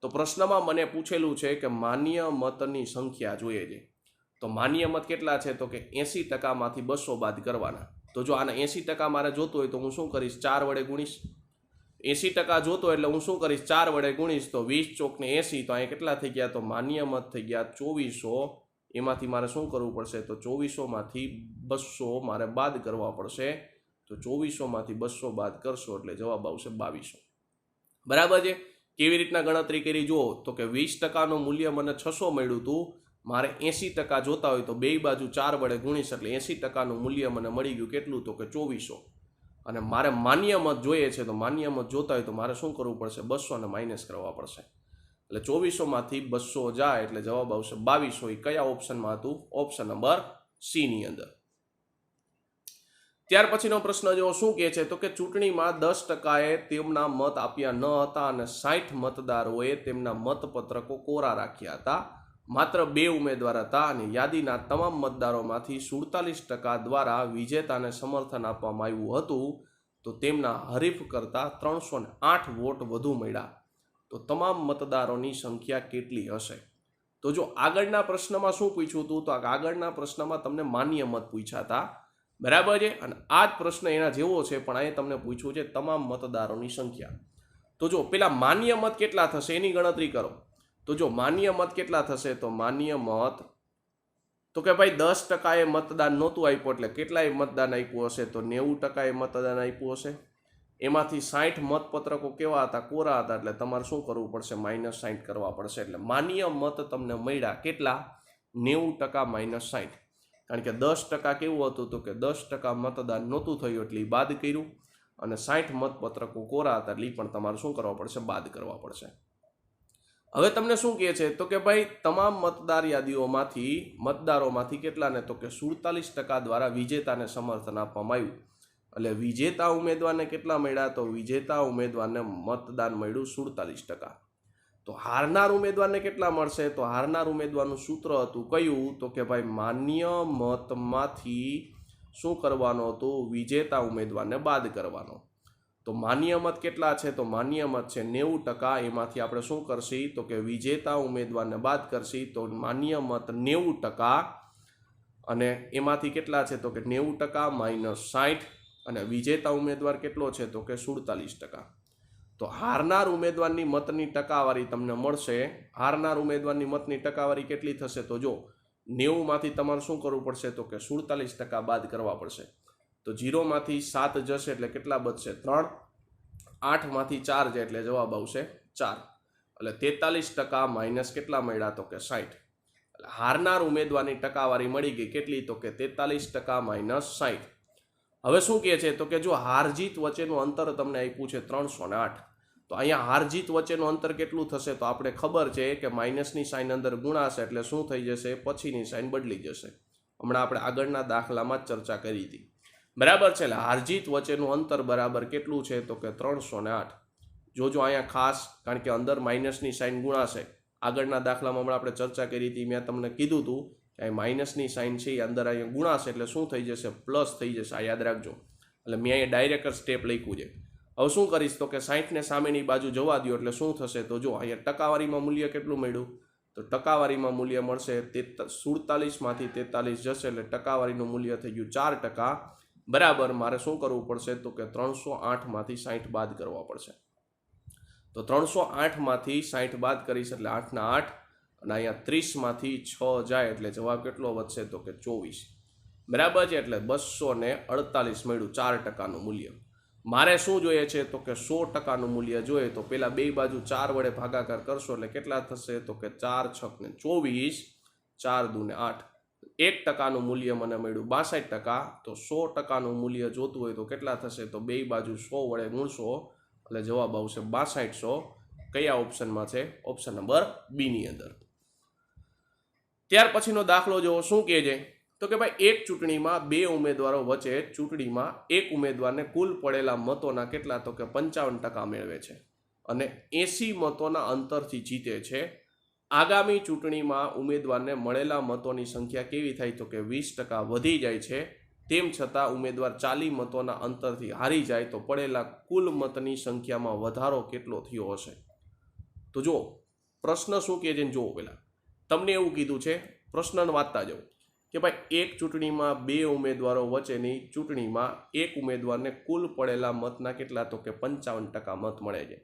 તો પ્રશ્નમાં મને પૂછેલું છે કે માન્ય મતની સંખ્યા જોઈએ છે. તો માન્ય મત કેટલા છે તો કે 80% માંથી 200 બાદ કરવાના. તો જો આના 80% મારે જોતું હોય તો હું શું કરીશ? 4 વડે ગુણીશ. 80% જોતો એટલે હું શું કરીશ? 4 વડે ગુણીશ તો 20 ચોક ને 80, તો અહીંયા કેટલા થઈ ગયા? તો માન્ય મત થઈ ગયા 2400. એમાંથી મારે શું કરવું પડશે? તો 2400 માંથી 200 મારે બાદ કરવા પડશે. તો 2400 માંથી 200 બાદ કરશો એટલે જવાબ આવશે 2200. બરાબર છે. કેવી રીતના ગણતરી કરી જુઓ તો કે 20%નું મૂલ્ય મને 600 મળ્યું હતું, મારે 80% જોતા હોય તો બે બાજુ 4 વડે ગુણીશ એટલે 80%નું મૂલ્ય મને મળી ગયું કેટલું તો કે 2400. અને મારે માન્ય મત જોઈએ છે તો માન્ય મત જોતા હોય તો મારે શું કરવું પડશે? 200 ને માઇનસ કરવા પડશે. એટલે 2400 માંથી 200 જાય એટલે જવાબ આવશે 2200. એ કયા ઓપ્શનમાં હતું? ઓપ્શન નંબર સી ની અંદર. ત્યાર પછીનો પ્રશ્ન જો શું કહે છે તો કે ચૂંટણીમાં 10%એ તેમના મત આપ્યા ન હતા અને 60 મતદારોએ તેમના મતપત્રકો કોરા રાખ્યા હતા. માત્ર 2 ઉમેદવાર હતા અને યાદીના તમામ મતદારોમાંથી 47% દ્વારા વિજેતાને સમર્થન આપવામાં આવ્યું હતું, તો તેમના હરીફ કરતાં 308 વોટ વધુ મળ્યા. તો તમામ મતદારોની સંખ્યા કેટલી હશે? તો જો આગળના પ્રશ્નમાં શું પૂછ્યું હતું, તો આગળના પ્રશ્નમાં તમને માન્ય મત પૂછ્યા હતા, બરાબર છે, અને આ જ પ્રશ્ન એના જેવો છે, પણ અહીં તમને પૂછ્યું છે તમામ મતદારોની સંખ્યા. તો જો પેલા માન્ય મત કેટલા થશે એની ગણતરી કરો. તો જો માન્ય મત કેટલા થશે, તો માન્ય મત તો કે ભાઈ 10% મતદાન નહોતું આપ્યું, એટલે કેટલાય મતદાન આપ્યું હશે, તો 90% મતદાન આપ્યું હશે. એમાંથી 60 મતપત્રકો કેવા હતા, કોરા હતા, એટલે તમારે શું કરવું પડશે, -60 કરવા પડશે. એટલે માન્ય મત તમને મળ્યા કેટલા, 90% -60. કારણ કે 10% કેવું હતું, તો કે 10% મતદાન નહોતું થયું એટલે બાદ કર્યું, અને 60 મતપત્રકો કોરા હતા એટલે પણ તમારે શું કરવા પડશે, બાદ કરવા પડશે. હવે તમને શું કહે છે, તો કે ભાઈ તમામ મતદાર યાદીઓમાંથી મતદારોમાંથી કેટલાને, તો કે 47% દ્વારા વિજેતાને સમર્થન આપવામાં આવ્યું. એટલે વિજેતા ઉમેદવારને કેટલા મળ્યા, તો વિજેતા ઉમેદવારને મતદાન મળ્યું 47%. તો હારનાર ઉમેદવારને કેટલા મળશે, તો હારનાર ઉમેદવારનું સૂત્ર હતું કયું, તો કે ભાઈ માન્ય મતમાંથી શું કરવાનો હતું, વિજેતા ઉમેદવારને બાદ કરવાનો. તો માન્ય મત કેટલા છે, તો માન્ય મત છે 90%. એમાંથી આપણે શું કરશી, તો કે વિજેતા ઉમેદવારને બાદ કરશી, તો માન્ય મત 90%, અને એમાંથી કેટલા છે, તો કે 90% -60, અને વિજેતા ઉમેદવાર કેટલો છે, તો કે 47%. તો હારનાર ઉમેદવારની મતની ટકાવારી તમને મળશે. હારનાર ઉમેદવારની મતની ટકાવારી કેટલી થશે, તો જો 90માંથી તમારે શું કરવું પડશે, તો કે 47% બાદ કરવા પડશે. તો 0માંથી 7 જશે એટલે કેટલા બચશે, 3. 8માંથી 4 જાય એટલે જવાબ આવશે 4. એટલે 43% માઇનસ કેટલા મળ્યા, તો કે 60. એટલે હારનાર ઉમેદવારની ટકાવારી મળી ગઈ કેટલી, તો કે 43% -60. હવે શું કહે છે, તો કે જો હારજીત વચ્ચેનું અંતર તમને આપ્યું છે 308, તો અહીંયા હારજીત વચ્ચેનું અંતર કેટલું થશે, તો આપણે ખબર છે કે માઇનસની સાઇન અંદર ગુણાશે એટલે શું થઈ જશે, પછીની સાઇન બદલી જશે. હમણાં આપણે આગળના દાખલામાં જ ચર્ચા કરી હતી, બરાબર છે. એટલે હારજીત વચ્ચેનું અંતર બરાબર કેટલું છે, તો કે 308. જોજો અહીંયા ખાસ, કારણ કે અંદર માઇનસની સાઇન ગુણાશે. આગળના દાખલામાં હમણાં આપણે ચર્ચા કરી હતી, મેં તમને કીધું હતું કે માઇનસની સાઇન છે એ અંદર અહીંયા ગુણાશે એટલે શું થઈ જશે, પ્લસ થઈ જશે. આ યાદ રાખજો. એટલે મેં અહીંયા ડાયરેક્ટ સ્ટેપ લખ્યું છે. હવે શું કરીશ, તો કે 60ને સામેની બાજુ જવા દો એટલે શું થશે, તો જો અહીંયા ટકાવારીમાં મૂલ્ય કેટલું મળ્યું, તો ટકાવારીમાં મૂલ્ય મળશે 47માંથી 43 જશે એટલે ટકાવારીનું મૂલ્ય થઈ ગયું 4%. બરાબર, મારે શું કરવું પડશે, તો કે 308માંથી 60 બાદ કરવા પડશે. તો 308માંથી 60 બાદ કરીશ એટલે 8ના 8, અને અહીંયા 30માંથી 6 જાય એટલે જવાબ કેટલો વધશે, તો કે 24. બરાબર છે. એટલે 248 મળ્યું 4%નું મૂલ્ય. મારે શું જોઈએ છે, તો કે 100%નું મૂલ્ય જોઈએ. તો પેલા બે બાજુ 4 વડે ભાગાકાર કરશો એટલે કેટલા થશે, તો કે 4 × 6 = 24, 4 × 2 = 8. 1%નું મૂલ્ય મને મળ્યું 62%. તો 100%નું મૂલ્ય જોતું હોય તો કેટલા થશે, તો બે બાજુ 100 વડે ગુણશો એટલે જવાબ આવશે 6200. કયા ઓપ્શનમાં છે, ઓપ્શન નંબર બી ની અંદર. ત્યાર પછીનો દાખલો જો શું કહે છે, તો કે ભાઈ એક ચૂંટણીમાં 2 ઉમેદવારો વચ્ચે ચૂંટણીમાં એક ઉમેદવારને કુલ પડેલા મતોના કેટલા, તો કે 55% મેળવે છે અને 80 મતોના અંતરથી જીતે છે. આગામી ચૂંટણીમાં ઉમેદવારને મળેલા મતોની સંખ્યા કેવી થાય, તો કે 20% વધી જાય છે. તેમ છતાં ઉમેદવાર 40 મતોના અંતરથી હારી જાય તો પડેલા કુલ મતની સંખ્યામાં વધારો કેટલો થયો હશે. તો જો પ્રશ્ન શું કહે છે, જુઓ. પહેલા તમને એવું કીધું છે, પ્રશ્ન વાંચતા જાઓ કે ભાઈ એક ચૂંટણીમાં 2 ઉમેદવારો વચ્ચેની ચૂંટણીમાં એક ઉમેદવારને કુલ પડેલા મતના કેટલા, તો કે 55% મત મળે છે.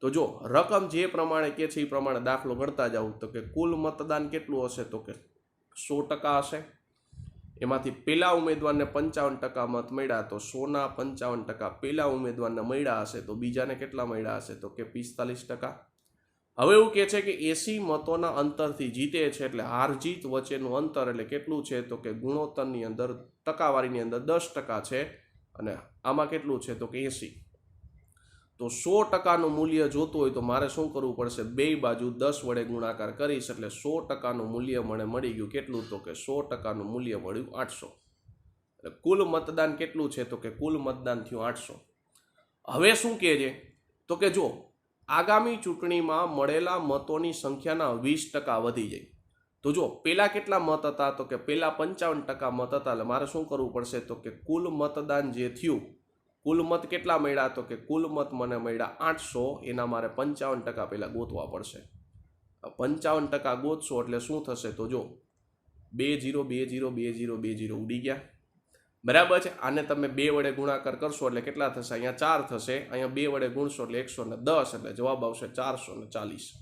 તો જો રકમ જે પ્રમાણે કે છે એ પ્રમાણે દાખલો ગણતા જાઓ તો કે કુલ મતદાન કેટલું હશે, તો કે 100% હશે. એમાંથી પહેલા ઉમેદવારને 55% મત મળ્યા તો 100ના 55% પહેલા ઉમેદવારને મળ્યા હશે, તો બીજાને કેટલા મળ્યા હશે, તો કે 45%. હવે એવું કહે છે કે 80 મતોના અંતરથી જીતે છે, એટલે હાર જીત વચ્ચેનું અંતર એટલે કેટલું છે, તો કે ગુણોત્તરની અંદર ટકાવારીની અંદર 10% છે, અને આમાં કેટલું છે, તો કે 80. તો 100%નું મૂલ્ય જોતું હોય તો મારે શું કરવું પડશે, બે બાજુ 10 વડે ગુણાકાર કરીશ એટલે 100%નું મૂલ્ય મને મળી ગયું કેટલું, તો કે 100%નું મૂલ્ય મળ્યું 800. એટલે કુલ મતદાન કેટલું છે, તો કે કુલ મતદાન થયું 800. હવે શું કહે છે, તો કે જો આગામી ચૂંટણીમાં મળેલા મતોની સંખ્યાના 20% વધી જાય. તો જો પેલા કેટલા મત હતા તો કે પેલા 55% મત હતા, એટલે મારે શું કરવું પડશે તો કે કુલ મતદાન જે થયું, કુલ મત કેટલા મળ્યા તો કે કુલ મત મને મળ્યા 800, એના મારે 55% પહેલા ગોતવા પડશે. 55% ગોતશો એટલે શું થશે તો જો 2 0 2 0 2 0 2 0 ઉડી ગયા, બરાબર છે. આને તમે 2 વડે ગુણાકાર કરશો એટલે કેટલા થશે, અહીંયા 4 થશે, અહીંયા 2 વડે ગુણશો એટલે 110, એટલે જવાબ આવશે 440,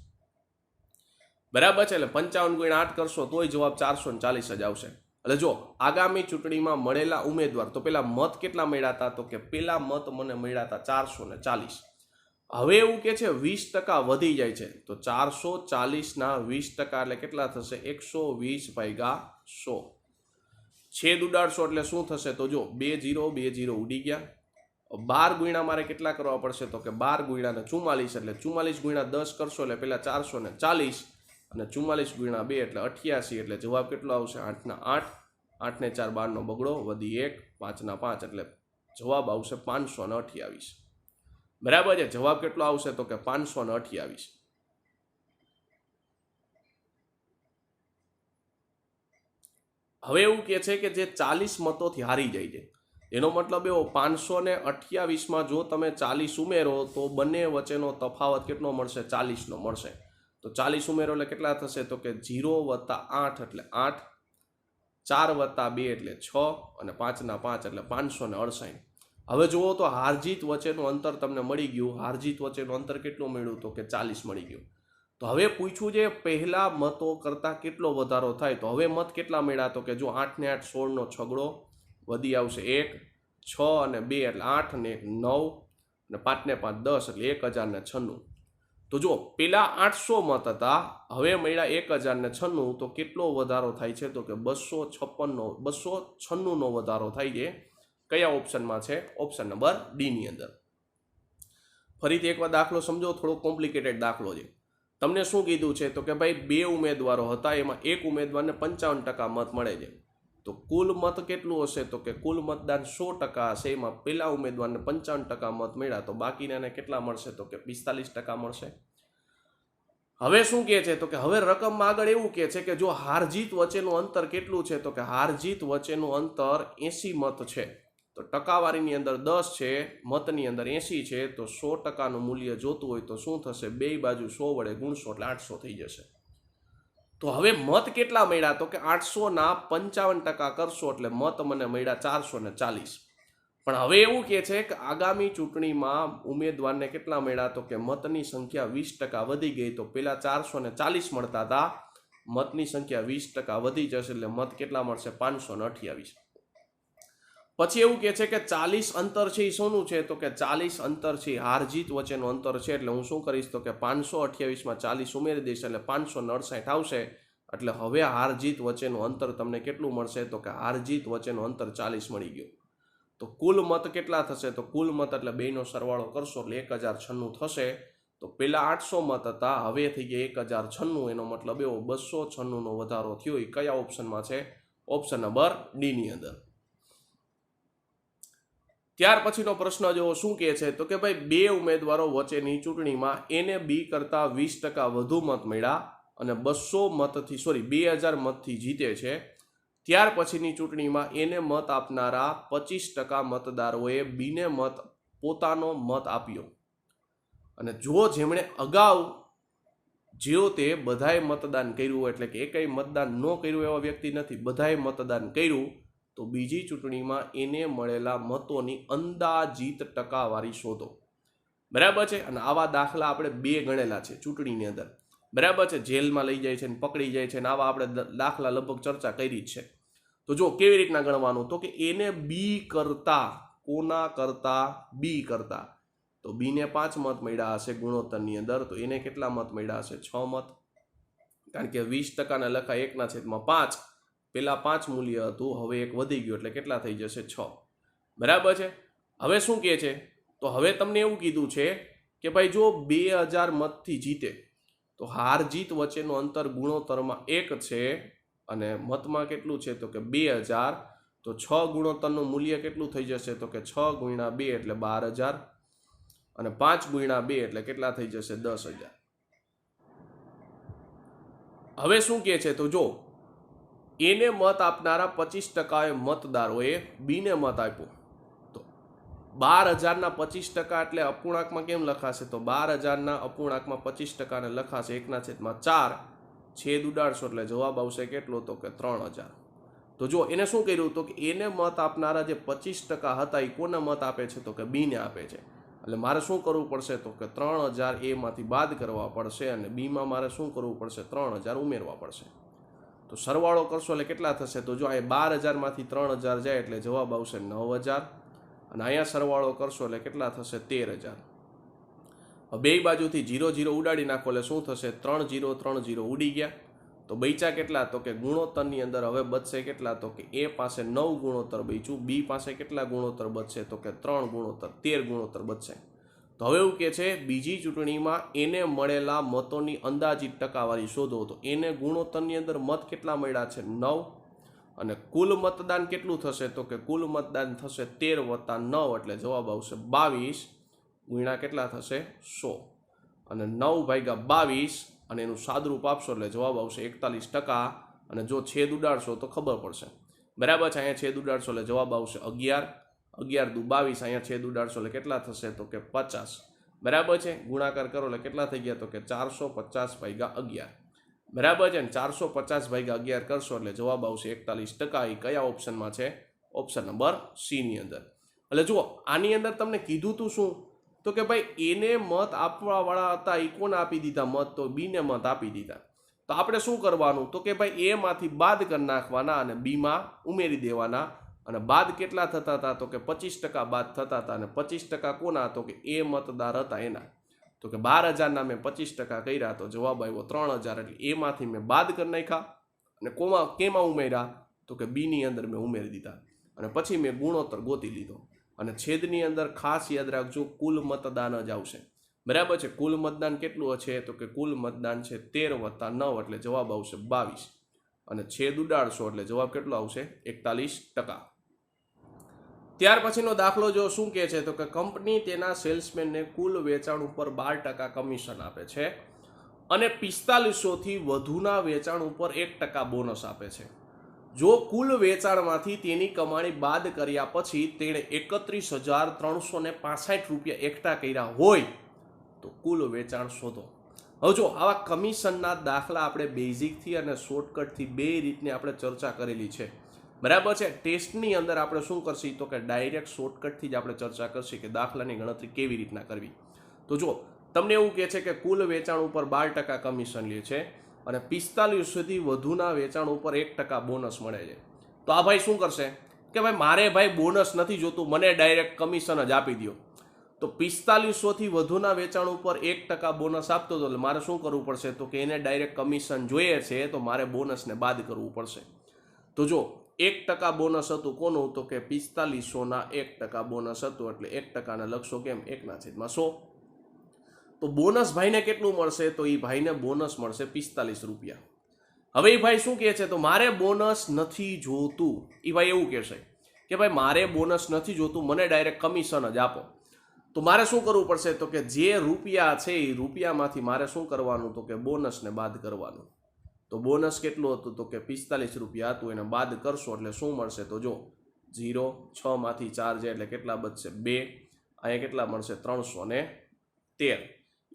બરાબર છે. એટલે 55 ગુણ્યા 8 કરશો તોય જવાબ 440 જ આવશે. એટલે જો આગામી ચૂંટણીમાં મળેલા ઉમેદવાર, તો પેલા મત કેટલા મળ્યા હતા તો કે પેલા મત મને મળ્યા હતા 440. હવે એવું કે છે 20% વધી જાય છે, તો 440 ના 20% એટલે કેટલા થશે, 120/100. છેદ ઉડાડશો એટલે શું થશે તો જો 2 0 2 0 ઉડી ગયા. 12 ગુણ્યા મારે કેટલા કરવા પડશે તો કે 12 ગુણ્યા 44, એટલે 44 ગુણ્યા 10 કરશો એટલે પેલા 440 અને 44 ગુણ્યા 2 એટલે 88, એટલે જવાબ કેટલો આવશે 8 ના 8, 8 ને 4 12 નો બગડો, વધી 1, 5 ના 5, એટલે જવાબ આવશે 528, બરાબર છે. જવાબ કેટલો આવશે તો કે 528. હવે એવું કહે છે કે જે 40 મતોથી હારી જાય છે, એનો મતલબ એવો 528માં જો તમે 40 ઉમેરો તો બંને વચ્ચેનો તફાવત કેટલો મળશે, 40 નો મળશે. તો 40 ઉમેરો એટલે કેટલા થશે તો કે 0 + 8 એટલે 8, 4 + 2 એટલે 6 અને 5 ના 5 એટલે 568. હવે જુઓ તો હારજીત વચ્ચેનું અંતર તમને મળી ગયું. હારજીત વચ્ચેનું અંતર કેટલું મળ્યું તો કે 40 મળી ગયું. તો હવે પૂછ્યું છે પહેલા મતો કરતાં કેટલો વધારો થાય, તો હવે મત કેટલા મળ્યા તો કે જો 8 ને 8 16 નો છગડો, વધી આવશે 1, 6 અને 2 એટલે 8 અને 1 9 અને 5 ને 5 10 એટલે 1096. તો જો પેલા 800 મત હતા, હવે મળ્યા 1096, તો કેટલો વધારો થાય છે તો કે 296 નો વધારો થાય છે. કયા ઓપ્શનમાં છે, ઓપ્શન નંબર ડી ની અંદર. ફરીથી એકવાર દાખલો સમજો, થોડો કોમ્પ્લિકેટેડ દાખલો છે. તમને શું કીધું છે તો કે ભાઈ 2 ઉમેદવારો હતા, એમાં એક ઉમેદવારને 55% મત મળે છે, તો કુલ મત કેટલું હશે તો કે કુલ મતદાન 100% હશે, એમાં પેલા ઉમેદવારને 55% મત મળ્યા, તો બાકીનાને કેટલા મળશે તો કે 45% મળશે. હવે શું કહે છે તો કે હવે રકમમાં આગળ એવું કહે છે કે જો હારજીત વચ્ચેનું અંતર કેટલું છે તો કે હારજીત વચ્ચેનું અંતર 80 મત છે, તો ટકાવારીની અંદર 10 છે, મતની અંદર 80 છે, તો 100%નું મૂલ્ય જોતું હોય તો શું થશે, બે બાજુ 100 વડે ગુણશો એટલે 800 થઈ જશે. તો હવે મત કેટલા મળ્યા તો કે 800 ના 55% કરશો એટલે મત મને મળ્યા 440. પણ હવે એવું કહે છે કે આગામી ચૂંટણીમાં ઉમેદવારને કેટલા મળ્યા તો કે મતની સંખ્યા 20% વધી ગઈ, તો પેલા 440 મળતા હતા, મતની સંખ્યા 20% વધી જશે એટલે મત કેટલા મળશે 528. પછી એવું કહે છે કે 40 અંતર છે એ શોનું છે તો કે 40 અંતર છે હારજીત વચ્ચેનું અંતર છે, એટલે હું શું કરીશ તો કે 528માં 40 ઉમેરી દઈશ એટલે 559 આવશે. એટલે હવે હારજીત વચ્ચેનું અંતર તમને કેટલું મળશે તો કે હારજીત વચ્ચેનું અંતર 40 મળી ગયું. તો કુલ મત કેટલા થશે તો કુલ મત એટલે બેનો સરવાળો કરશો એટલે 1096 થશે. તો પેલા 800 મત હતા, હવે થઈ ગયા 1096, એનો મતલબ એવો 296 નો વધારો થયો. એ કયા ઓપ્શનમાં છે, ઓપ્શન નંબર ડી ની અંદર. ત્યાર પછીનો પ્રશ્ન જો શું કહે છે તો કે ભાઈ 2 ઉમેદવારો વચ્ચેની ચૂંટણીમાં એને બી કરતાં 20% વધુ મત મળ્યા અને 2000 મતથી જીતે છે. ત્યાર પછીની ચૂંટણીમાં એને મત આપનારા 25% મતદારોએ બીને પોતાનો મત આપ્યો, અને જો જેમણે અગાઉ તે બધાએ મતદાન કર્યું, એટલે કે એકેય મતદાન ન કર્યું એવા વ્યક્તિ નથી, બધાએ મતદાન કર્યું, તો બીજી ચૂંટણીમાં એને મળેલા મતોની અંદાજિત ટકાવારી શોધો. બરાબર છે. અને આવા દાખલા આપણે 2 ગણેલા છે ચૂંટણીની અંદર, બરાબર છે. જેલમાં લઈ જાય છે ને પકડી જાય છે, ને આવા આપણે દાખલા લગભગ ચર્ચા કરી જ છે. તો જો કેવી રીતના ગણવાનું તો કે એને બી કરતા, કોના કરતા, બી કરતા, તો બીને 5 મત મળ્યા હશે ગુણોત્તરની અંદર, તો એને કેટલા મત મળ્યા હશે 6 મત, કારણ કે 20% ને લખાય 1/5, પેલા 5 મૂલ્ય હતું, હવે 1 વધી ગયું એટલે કેટલા થઈ જશે 6. બરાબર છે. હવે શું કહે છે તો હવે તમને એવું કીધું છે કે ભાઈ જો 2000 મતથી જીતે તો હાર જીત વચ્ચેનું અંતર ગુણોત્તરમાં 1 છે અને મતમાં કેટલું છે તો કે 2000, તો 6 ગુણોત્તરનું મૂલ્ય કેટલું થઈ જશે તો કે 6 × 2 એટલે 12000 અને 5 × 2 એટલે કેટલા થઈ જશે 10000. હવે શું કહે છે તો જો એને મત આપનારા 25% મતદારોએ બીને મત આપ્યો તો 12,000ના 25% એટલે અપૂર્ણાંકમાં કેમ લખાશે તો 12,000ના અપૂર્ણાંકમાં 25%ને લખાશે 1/4 છેદ ઉડાડશો એટલે જવાબ આવશે કેટલો તો કે 3,000. તો જો એને શું કર્યું તો કે એને મત આપનારા જે 25% હતા એ કોને મત આપે છે તો કે બીને આપે છે. એટલે મારે શું કરવું પડશે તો કે 3,000 એમાંથી બાદ કરવા પડશે અને બીમાં મારે શું કરવું પડશે 3,000 ઉમેરવા પડશે. તો સરવાળો કરશો એટલે કેટલા થશે તો જો અહીં 12,000માંથી 3,000 જાય એટલે જવાબ આવશે 9,000 અને અહીંયા સરવાળો કરશો એટલે કેટલા થશે 13,000. બે બાજુથી 0 0 ઉડાડી નાખો એટલે શું થશે 3 0 3 0 ઉડી ગયા. તો બચ્યા કેટલા તો કે ગુણોત્તરની અંદર હવે બચશે કેટલા તો કે એ પાસે 9 ગુણોત્તર બચ્યું, બી પાસે કેટલા ગુણોત્તર બચશે તો કે 3 ગુણોત્તર 13 ગુણોત્તર બચશે. તો હવે એવું કહે છે બીજી ચૂંટણીમાં એને મળેલા મતોની અંદાજિત ટકાવારી શોધો. તો એને ગુણોત્તરની અંદર મત કેટલા મળ્યા છે 9 અને કુલ મતદાન કેટલું થશે તો કે કુલ મતદાન થશે 13 + 9 એટલે જવાબ આવશે 22 ગુણ્યા કેટલા થશે 100 અને 9/22 અને એનું સાદરૂપ આપશો એટલે જવાબ આવશે 41%. અને જો છેદ ઉડાડશો તો ખબર પડશે. બરાબર છે. અહીંયા છેદ ઉડાડશો એટલે જવાબ આવશે 11 11 દુ 22. અહીંયા છેદ ઉડાડશો એટલે કેટલા થશે તો કે 50. બરાબર છે. ગુણાકાર કરો એટલે કેટલા થઈ ગયા તો કે 450/11. બરાબર છે. 450/11 કરશો એટલે જવાબ આવશે 41%. એ કયા ઓપ્શનમાં છે ઓપ્શન નંબર સી ની અંદર. એટલે જુઓ આની અંદર તમને કીધું તું શું તો કે ભાઈ એને મત આપવા વાળા હતા એ કોને આપી દીધા મત તો બીને મત આપી દીધા. તો આપણે શું કરવાનું તો કે ભાઈ એમાંથી બાદ કરી નાખવાના અને બીમાં ઉમેરી દેવાના. અને બાદ કેટલા થતા હતા તો કે 25% બાદ થતા હતા અને 25% કોના તો કે એ મતદાર હતા એના. તો કે 12,000ના મેં 25% કર્યા તો જવાબ આવ્યો 3,000 એટલે એમાંથી મેં બાદ કરી નાખ્યા અને કેમાં ઉમેર્યા તો કે બીની અંદર મેં ઉમેરી દીધા અને પછી મેં ગુણોત્તર ગોતી લીધો. અને છેદની અંદર ખાસ યાદ રાખજો કુલ મતદાન જ આવશે. બરાબર છે. કુલ મતદાન કેટલું છે તો કે કુલ મતદાન છે 13 + 9 એટલે જવાબ આવશે 22 અને છેદ ઉડાડશો એટલે જવાબ કેટલો આવશે 41%. ત્યાર પછીનો દાખલો જો શું કહે છે તો કે કંપની તેના સેલ્સમેનને કુલ વેચાણ ઉપર 12% કમિશન આપે છે અને 4500થી વધુના વેચાણ ઉપર 1% બોનસ આપે છે. જો કુલ વેચાણમાંથી તેની કમાણી બાદ કર્યા પછી તેણે 31,365 રૂપિયા એકઠા કર્યા હોય તો કુલ વેચાણ શોધો. હવે જો આવા કમિશનના દાખલા આપણે બેઝિકથી અને શોર્ટકટથી બે રીતની આપણે ચર્ચા કરેલી છે. બરાબર છે. ટેસ્ટની અંદર આપણે શું કરશું તો કે ડાયરેક્ટ શોર્ટકટથી જ આપણે ચર્ચા કરશું કે દાખલાની ગણતરી કેવી રીતના કરવી. તો જો તમને એવું કહે છે કે કુલ વેચાણ ઉપર 12% કમિશન લે છે અને 4500થી વધુના વેચાણ ઉપર 1% બોનસ મળે છે. તો આ ભાઈ શું કરશે કે ભાઈ મારે ભાઈ બોનસ નથી જોતું, મને ડાયરેક્ટ કમિશન જ આપી દો. તો 4500થી વધુના વેચાણ ઉપર 1% બોનસ આપતો હતો એટલે મારે શું કરવું પડશે તો કે એને ડાયરેક્ટ કમિશન જોઈએ છે તો મારે બોનસને બાદ કરવું પડશે. તો જો 1% બોનસ હતું કોનું તો કે 4500ના 1% બોનસ હતું એટલે 1%ને લખશો કેમ 1/100. તો બોનસ ભાઈને કેટલું મળશે તો એ ભાઈને બોનસ મળશે 45 રૂપિયા. હવે એ ભાઈ શું કહે છે તો મારે બોનસ નથી જોતું. એ ભાઈ એવું કહેશે કે ભાઈ મારે બોનસ નથી જોતું, મને ડાયરેક્ટ કમિશન જ આપો. તો મારે શું કરવું પડશે તો કે જે રૂપિયા છે એ રૂપિયામાંથી મારે શું કરવાનું તો કે બોનસને બાદ કરવાનું. તો બોનસ કેટલું હતું તો કે 45 રૂપિયા હતું, એને બાદ કરશો એટલે શું મળશે તો જો 0 6માંથી 4 જાય એટલે કેટલા બચશે 2, અહીંયા કેટલા મળશે 313.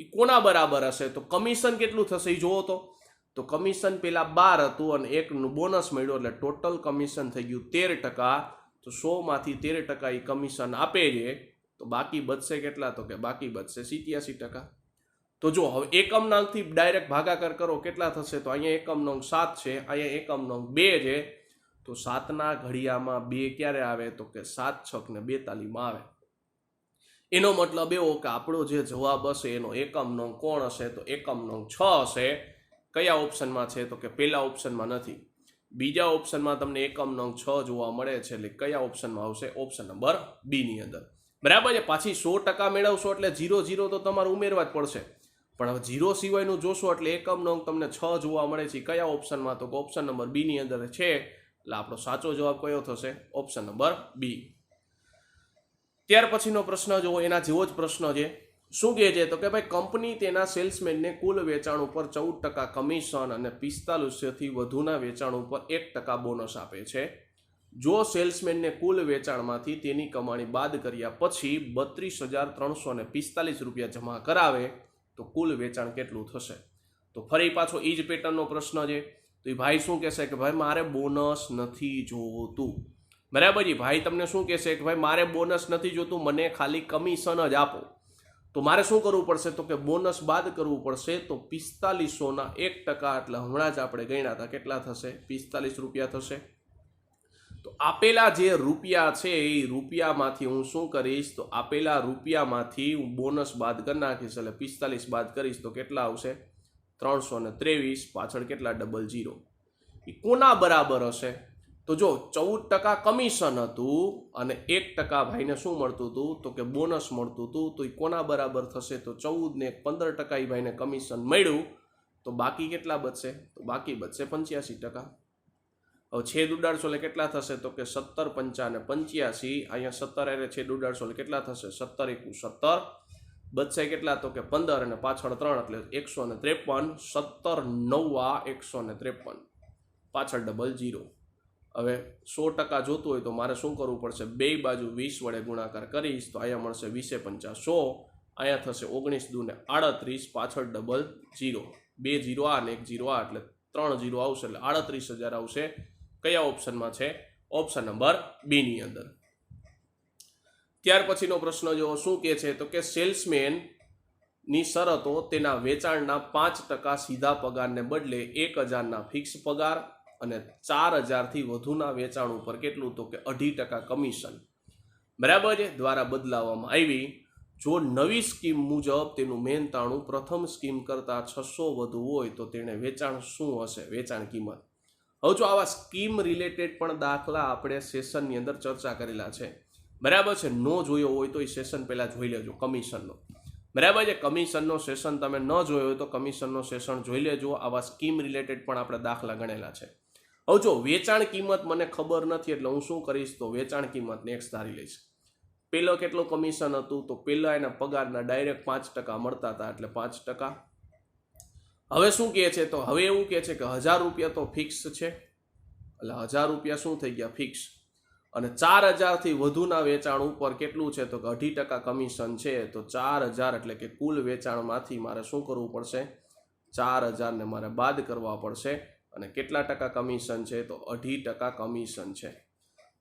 એ કોના બરાબર હશે તો કમિશન કેટલું થશે એ જોવો તો કમિશન પેલા 12 હતું અને એકનું બોનસ મળ્યું એટલે ટોટલ કમિશન થઈ ગયું 13%. તો 100માંથી 13% એ કમિશન આપે છે તો બાકી બચશે કેટલા તો કે બાકી બચશે 87%. તો જો હવે એકમ અંકથી ડાયરેક્ટ ભાગાકાર કરો કેટલા થશે તો અહીંયા એકમ અંક 7 છે, અહીંયા એકમ અંક 2 છે. તો 7ના ઘડિયામાં 2 ક્યારે આવે તો કે 7 6 ને 42 માં આવે. એનો મતલબ એવો કે આપણો જે જવાબ હશે એનો એકમ અંક કોણ હશે તો એકમ અંક 6 હશે. કયા ઓપ્શનમાં છે તો કે પહેલા ઓપ્શનમાં નથી, બીજા ઓપ્શનમાં તમને એકમ અંક 6 જોવા મળે છે એટલે કયા ઓપ્શનમાં આવશે ઓપ્શન નંબર બી ની અંદર. બરાબર છે. પાછી 100% મેળવશો એટલે 0 0 તો તમારે ઉમેરવા જ પડશે, પણ હવે 0 સિવાયનું જોશો એટલે એકમ અંક તમને 6 જોવા મળે છે. કયા ઓપ્શનમાં તો ઓપ્શન નંબર બી ની અંદર છે એટલે આપણો સાચો જવાબ કયો થશે ઓપ્શન નંબર બી. ત્યાર પછીનો પ્રશ્ન જુઓ, એના જેવો જ પ્રશ્ન છે. શું કહે છે તો કે ભાઈ કંપની તેના સેલ્સમેનને કુલ વેચાણ ઉપર 14% કમિશન અને 45થી વધુના વેચાણ ઉપર 1% બોનસ આપે છે. જો સેલ્સમેનને કુલ વેચાણમાંથી તેની કમાણી બાદ કર્યા પછી 32,345 રૂપિયા જમા કરાવે તો કુલ વેચાણ કેટલું થશે? તો ફરી પાછો એ જ પેટર્નનો પ્રશ્ન છે. તો એ ભાઈ શું કહેશે કે ભાઈ મારે બોનસ નથી જોતું. બરાબર છે. ભાઈ તમને શું કહેશે કે ભાઈ મારે બોનસ નથી જોતું, મને ખાલી કમિશન જ આપો. તો મારે શું કરવું પડશે તો કે બોનસ બાદ કરવું પડશે. તો 4500ના 1% એટલે હમણાં જ આપણે ગણ્યા હતા કેટલા થશે? 45 રૂપિયા થશે. તો આપેલા જે રૂપિયા છે એ રૂપિયામાંથી હું શું કરીશ તો આપેલા રૂપિયામાંથી હું બોનસ બાદ કરી નાખીશ એટલે 45 બાદ કરીશ તો કેટલા આવશે? 323. પાછળ કેટલા? 00. એ કોના બરાબર હશે? તો જો 14% કમિશન હતું અને 1% ભાઈને શું મળતું હતું તો કે બોનસ મળતું હતું. તો એ કોના બરાબર થશે? તો 14 ને 15% એ ભાઈને કમિશન મળ્યું તો બાકી કેટલા બચશે? તો બાકી બચશે 85%. હવે છેદ ઉડાડશો એટલે કેટલા થશે તો કે 17 5 અને 85. અહીંયા 17 એટલે છેદ ઉડાડશો એટલે કેટલા થશે? 17 × 17 બચશે કેટલા તો કે 15 અને પાછળ 3 એટલે 153. 17 9 153 પાછળ 00. હવે 100% જોતું હોય તો મારે શું કરવું પડશે? બે બાજુ 20 વડે ગુણાકાર કરીશ તો અહીંયા મળશે 20 × 50 100. અહીંયા થશે 19 દૂને 38 પાછળ 00. 2 0 આ અને 1 0 આ એટલે 3 0 આવશે એટલે 38,000 આવશે. કયા ઓપ્શનમાં છે? ઓપ્શન નંબર બી ની અંદર. ત્યાર પછીનો પ્રશ્ન જો શું કહે છે તો કે સેલ્સમેન ની શરતો તેના વેચાણના 5% સીધા પગારને બદલે 1,000ના ફિક્સ પગાર અને 4,000 થી વધુના વેચાણ ઉપર કેટલું તો કે 2.5% કમિશન બરાબર છે દ્વારા બદલાવવામાં આવી. જો નવી સ્કીમ મુજબ તેનું મહેનતાણું પ્રથમ સ્કીમ કરતાં 600 વધુ હોય તો તેને વેચાણ શું હશે? વેચાણ કિંમત. હવે જો આવા સ્કીમ રિલેટેડ પણ દાખલા આપણે સેશનની અંદર ચર્ચા કરેલા છે બરાબર છે. નો જોયો હોય તો એ સેશન પહેલા જોઈ લેજો કમિશનનો બરાબર છે. કમિશનનો સેશન તમે ન જોયો હોય તો કમિશનનો સેશન જોઈ લેજો. આવા સ્કીમ રિલેટેડ પણ આપણે દાખલા ગણેલા છે. હવે જો વેચાણ કિંમત મને ખબર નથી એટલે હું શું કરીશ તો વેચાણ કિંમતને x ધારી લઈશ. પેલો કેટલો કમિશન હતું તો પેલા એના પગારના ડાયરેક્ટ 5% મળતા હતા એટલે 5%. હવે શું કહે છે તો હવે એવું કહે છે કે 1000 રૂપિયા તો ફિક્સ છે એટલે 1000 રૂપિયા શું થઈ ગયા? ફિક્સ. અને 4,000 થી વધુના વેચાણ ઉપર કેટલું છે તો કે 2.5% કમિશન છે. તો 4,000 એટલે કે કુલ વેચાણમાંથી મારે શું કરવું પડશે? 4,000 ને મારે બાદ કરવા પડશે. અને કેટલા ટકા કમિશન છે તો 2.5% કમિશન છે.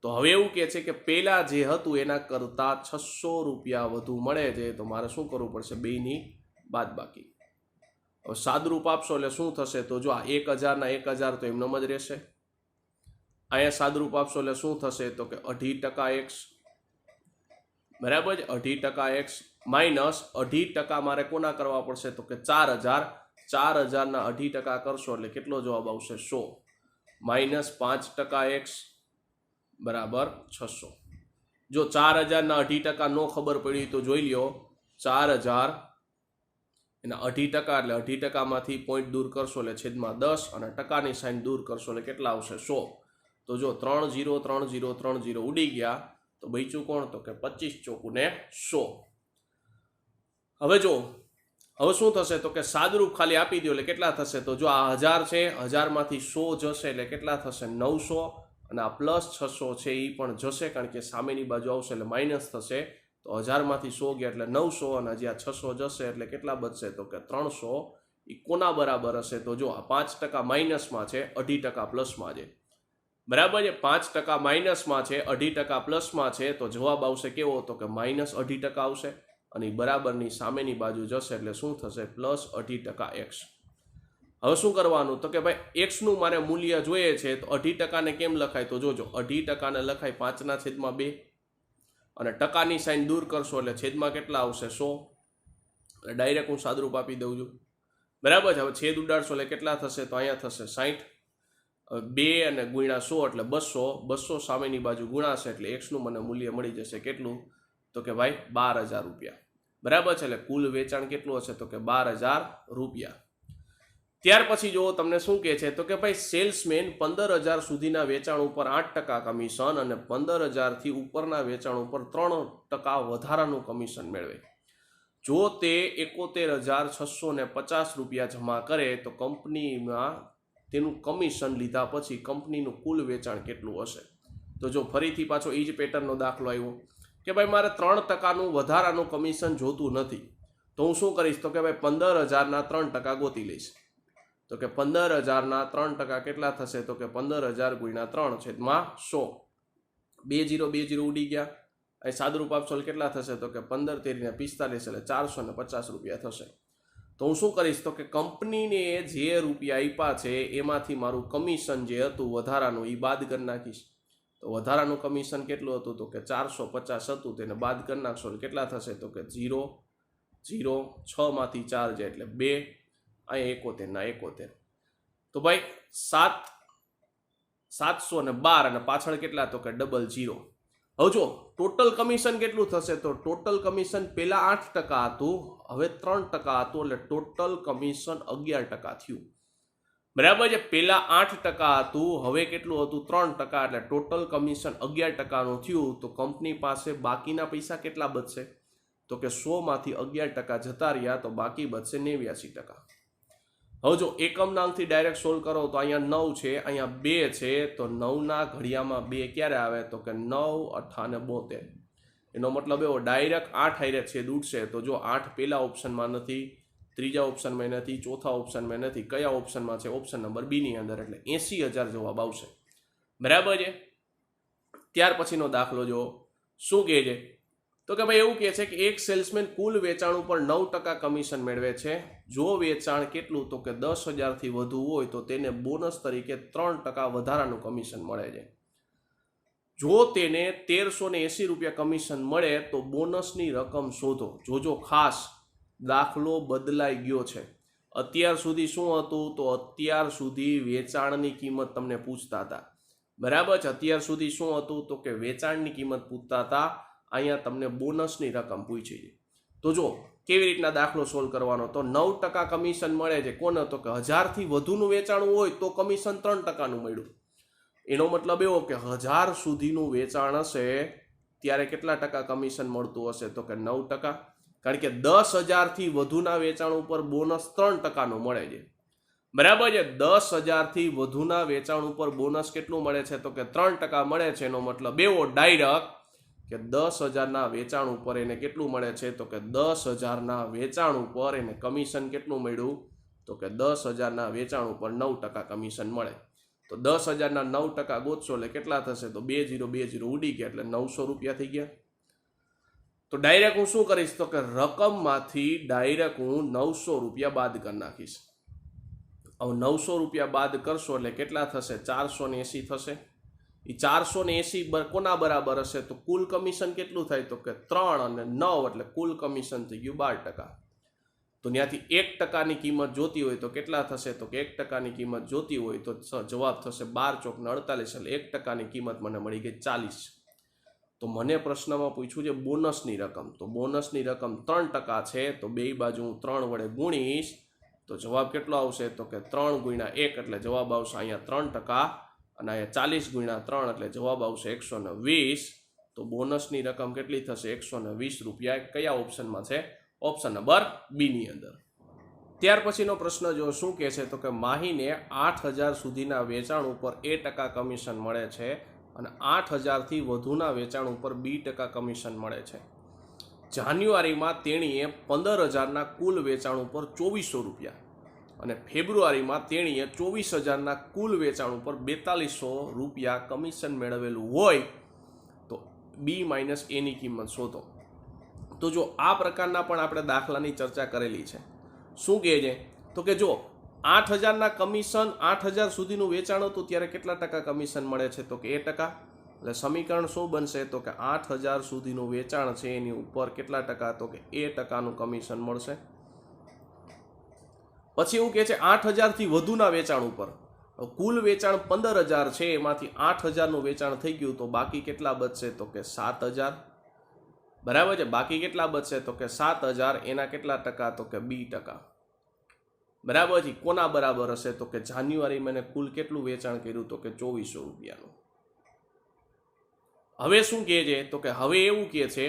તો હવે એવું કહે છે કે પેલા જે હતું એના કરતા 600 રૂપિયા વધુ મળે છે તો મારે શું કરવું પડશે? બેની બાદબાકી. હવે સાદરૂપ આપશો એટલે શું થશે તો જો આ 1,000 ના 1,000 તો એમનેમ જ રહેશે. અહીંયા સાદરૂપ આપશો એટલે શું થશે તો કે 2.5% x બરાબર છે. 2.5% x માઇનસ 2.5% મારે કોના કરવા પડશે તો કે 4,000. 4,000 ના 2.5% કરશો એટલે કેટલો જવાબ આવશે? 100 માઇનસ 5% x બરાબર 600. જો 4,000 ના 2.5% નો ખબર પડી તો જોઈ લ્યો. 4,000 એના 2.5% એટલે 2.5% માંથી પોઈન્ટ દૂર કરશો એટલે છેદમાં 10 અને ટકાની સાઇન દૂર કરશો એટલે કેટલા આવશે? 100. તો જો 3 0 3 0 3 0 ઉડી ગયા તો બચ્યું કોણ તો કે 25 ચોકું ને 100. હવે જો હવે શું થશે તો કે સાદરૂપ ખાલી આપી દો એટલે કેટલા થશે તો જો આ 1000 છે 1000 માંથી 100 જશે એટલે કેટલા થશે? 900. અને આ પ્લસ 600 છે એ પણ જશે કારણ કે સામેની બાજુ આવશે એટલે માઇનસ થશે. તો 1000 માંથી 100 ગયા એટલે 900 અને હજી આ 600 જશે એટલે કેટલા બચશે તો કે 300. એ કોના બરાબર હશે તો જો આ 5% માઇનસમાં છે 2.5% પ્લસમાં છે બરાબર છે. 5% માઇનસમાં છે 2.5% પ્લસમાં છે તો જવાબ આવશે કેવો તો કે -2.5% આવશે. અને બરાબરની સામેની બાજુ જશે એટલે શું થશે? +2.5% x. હવે શું કરવાનું તો કે ભાઈ x નું મારે મૂલ્ય જોઈએ છે તો 2.5% ને કેમ લખાય તો જોજો 2.5% ને લખાય 5/2 અને ટકાની સાઇન દૂર કરશો એટલે છેદમાં કેટલા આવશે? 100. એટલે ડાયરેક્ટ હું સાદરૂપ આપી દઉં છું બરાબર છે. હવે છેદ ઉડાડશો એટલે કેટલા થશે તો અહીંયા થશે 60. 2 અને ગુણ્યા 100 એટલે 200. 200 સામેની બાજુ ગુણાશે એટલે x નું મને મૂલ્ય મળી જશે કેટલું તો કે ભાઈ 12,000 રૂપિયા બરાબર છે. એટલે કુલ વેચાણ કેટલું હશે તો કે 12,000 રૂપિયા. ત્યાર પછી જો તમને શું કહે છે તો કે ભાઈ સેલ્સમેન 15,000 સુધીના વેચાણ ઉપર 8% કમિશન અને 15,000 થી ઉપરના વેચાણ ઉપર 3% વધારાનું કમિશન મેળવે જો તે 71,650 રૂપિયા જમા કરે તો કંપનીમાં તેનું કમિશન લીધા પછી કંપનીનું કુલ વેચાણ કેટલું હશે? તો જો ફરીથી પાછો એ જ પેટર્નનો દાખલો આવ્યો કે ભાઈ મારે 3% વધારાનું કમિશન જોતું નથી, તો હું શું કરીશ? તો કે ભાઈ 15,000ના 3% ગોતી લઈશ. તો કે 15,000ના 3% કેટલા થશે? તો કે 15,000 ગુણ્યા 3/100. 2 0 ઉડી ગયા. અહીં સાદુરૂપ આપશો કેટલા થશે? તો કે 15 તેરીને 45 એટલે 450 રૂપિયા થશે. તો હું શું કરીશ? તો કે કંપનીને જે રૂપિયા આપ્યા છે એમાંથી મારું કમિશન જે હતું વધારાનું એ બાદ કરી નાખીશ. તો વધારાનું કમિશન કેટલું હતું? તો કે 450 હતું, તેને બાદ કરી નાખશો કેટલા થશે? તો કે 0 0 6 માંથી 4 જાય એટલે 2, અહીંયા 71 ના 71. તો ભાઈ 712 અને પાછળ કેટલા? તો કે 00. હવે જો ટોટલ કમિશન કેટલું થશે? તો ટોટલ કમિશન પહેલા 8% હતું, હવે 3% હતું, એટલે ટોટલ કમિશન 11% થયું. બરાબર છે? પહેલા 8% હતું, હવે કેટલું હતું? 3%, એટલે ટોટલ કમિશન 11%નું થયું. તો કંપની પાસે બાકીના પૈસા કેટલા બચશે? તો કે 100 માંથી 11% જતા રહ્યા, તો બાકી બચશે 89%. હવે જો એકમના અંકથી ડાયરેક્ટ સોલ્વ કરો તો અહીંયા 9 છે, અહીંયા 2 છે, તો 9ના ઘડિયામાં 2 ક્યારે આવે? તો કે 9 8 અને 72. એનો મતલબ એવો ડાયરેક્ટ 8 હારે છેદ ઉડશે. તો જો 8 પહેલા ઓપ્શનમાં નથી, ત્રીજા ઓપ્શનમાં નથી, ચોથા ઓપ્શનમાં નથી, કયા ઓપ્શનમાં છે? ઓપ્શન નંબર બી ની અંદર, એટલે 80,000 જવાબ આવશે. બરાબર છે? ત્યાર પછીનો દાખલો જો શું કહે છે? તો કે ભાઈ એવું કહે છે કે એક સેલ્સમેન કુલ વેચાણ ઉપર 9% કમિશન મેળવે છે. જો વેચાણ કેટલું? તો કે 10,000થી વધુ હોય તો તેને બોનસ તરીકે 3% વધારાનું કમિશન મળે છે. જો તેને 1,380 રૂપિયા કમિશન મળે તો બોનસની રકમ શોધો. જોજો ખાસ દાખલો બદલાઈ ગયો છે. અત્યાર સુધી શું હતું? તો અત્યાર સુધી વેચાણની કિંમત તમને પૂછતા હતા. બરાબર છે? અત્યાર સુધી શું હતું? તો કે વેચાણની કિંમત પૂછતા હતા. અહીંયા તમને બોનસની રકમ પૂછી છે. તો જો કેવી રીતના દાખલો સોલ્વ કરવાનો? તો 9% કમિશન મળે છે. કોને? તો કે 1000થી વધુનું વેચાણ હોય તો કમિશન 3%નું મળ્યું. એનો મતલબ એવો કે 1000 સુધીનું વેચાણ હશે ત્યારે કેટલા ટકા કમિશન મળતું હશે? તો કે 9%. કારણ કે 10,000થી વધુના વેચાણ ઉપર બોનસ 3%નું મળે છે. બરાબર છે? 10,000થી વધુના વેચાણ ઉપર બોનસ કેટલું મળે છે? તો કે 3% મળે છે. એનો મતલબ એવો ડાયરેક્ટ કે 10,000ના વેચાણ ઉપર એને કેટલું મળે છે? તો કે 10,000ના વેચાણ ઉપર એને કમિશન કેટલું મળ્યું? તો કે 10,000ના વેચાણ ઉપર 9% કમિશન મળે. તો 10,000ના 9% ગોતશો એટલે કેટલા થશે? તો 2 0 ઉડી ગયા એટલે 900 રૂપિયા થઈ ગયા. તો ડાયરેક્ટ હું શું કરીશ? તો કે રકમમાંથી ડાયરેક્ટ હું 900 રૂપિયા બાદ કરી નાખીશ. હવે 900 રૂપિયા બાદ કરશો એટલે કેટલા થશે? 480 થશે. એ 480 કોના બરાબર હશે? તો કુલ કમિશન કેટલું થાય? તો કે 3 અને 9 એટલે કુલ કમિશન થઈ ગયું 12%. તો ત્યાંથી 1%ની કિંમત જોતી હોય તો કેટલા થશે? તો કે 1%ની કિંમત જોતી હોય તો જવાબ થશે 12 ચોક 48, એટલે 1%ની કિંમત મને મળી ગઈ 40. તો મને પ્રશ્નમાં પૂછ્યું છે બોનસની રકમ. તો બોનસની રકમ 3% છે. તો બે બાજુ હું 3 વડે ગુણીશ તો જવાબ કેટલો આવશે? તો કે 3 ગુણ્યા 1 એટલે જવાબ આવશે અહીંયા 3%, અને અહીંયા 40 ગુણ્યા 3 એટલે જવાબ આવશે 120. તો બોનસની રકમ કેટલી થશે? 120 રૂપિયા. કયા ઓપ્શનમાં છે? ઓપ્શન નંબર બી ની અંદર. ત્યાર પછીનો પ્રશ્ન જો શું કહે છે? તો કે માહીને 8,000 સુધીના વેચાણ ઉપર A% કમિશન મળે છે અને 8,000થી વધુના વેચાણ ઉપર B% કમિશન મળે છે. જાન્યુઆરીમાં તેણીએ 15,000ના કુલ વેચાણ ઉપર 2,400 રૂપિયા અને ફેબ્રુઆરીમાં તેણીએ 24,000ના કુલ વેચાણ ઉપર 4,200 રૂપિયા કમિશન મેળવેલું હોય તો B - A ની કિંમત શોધો. તો જો આ પ્રકારના પણ આપણે દાખલાની ચર્ચા કરેલી છે. શું કહે છે? તો કે જો 8,000ના કમિશન 8,000 સુધીનું વેચાણ હતું ત્યારે કેટલા ટકા કમિશન મળે છે? તો કે A%. એટલે સમીકરણ શું બનશે? તો કે 8,000 સુધીનું વેચાણ છે એની ઉપર કેટલા ટકા? તો કે A%નું કમિશન મળશે. પછી એવું કહે છે 8,000થી વધુના વેચાણ ઉપર કુલ વેચાણ 15,000 છે, એમાંથી 8,000નું વેચાણ થઈ ગયું તો બાકી કેટલા બચશે? તો કે 7,000. બરાબર છે? બાકી કેટલા બચશે? તો કે 7,000. એના કેટલા ટકા? તો કે B%. બરાબર છે? કોના બરાબર હશે? તો કે જાન્યુઆરીમાં એને કુલ કેટલું વેચાણ કર્યું? તો કે 2,400 રૂપિયાનું. હવે શું કહે છે? તો કે હવે એવું કહે છે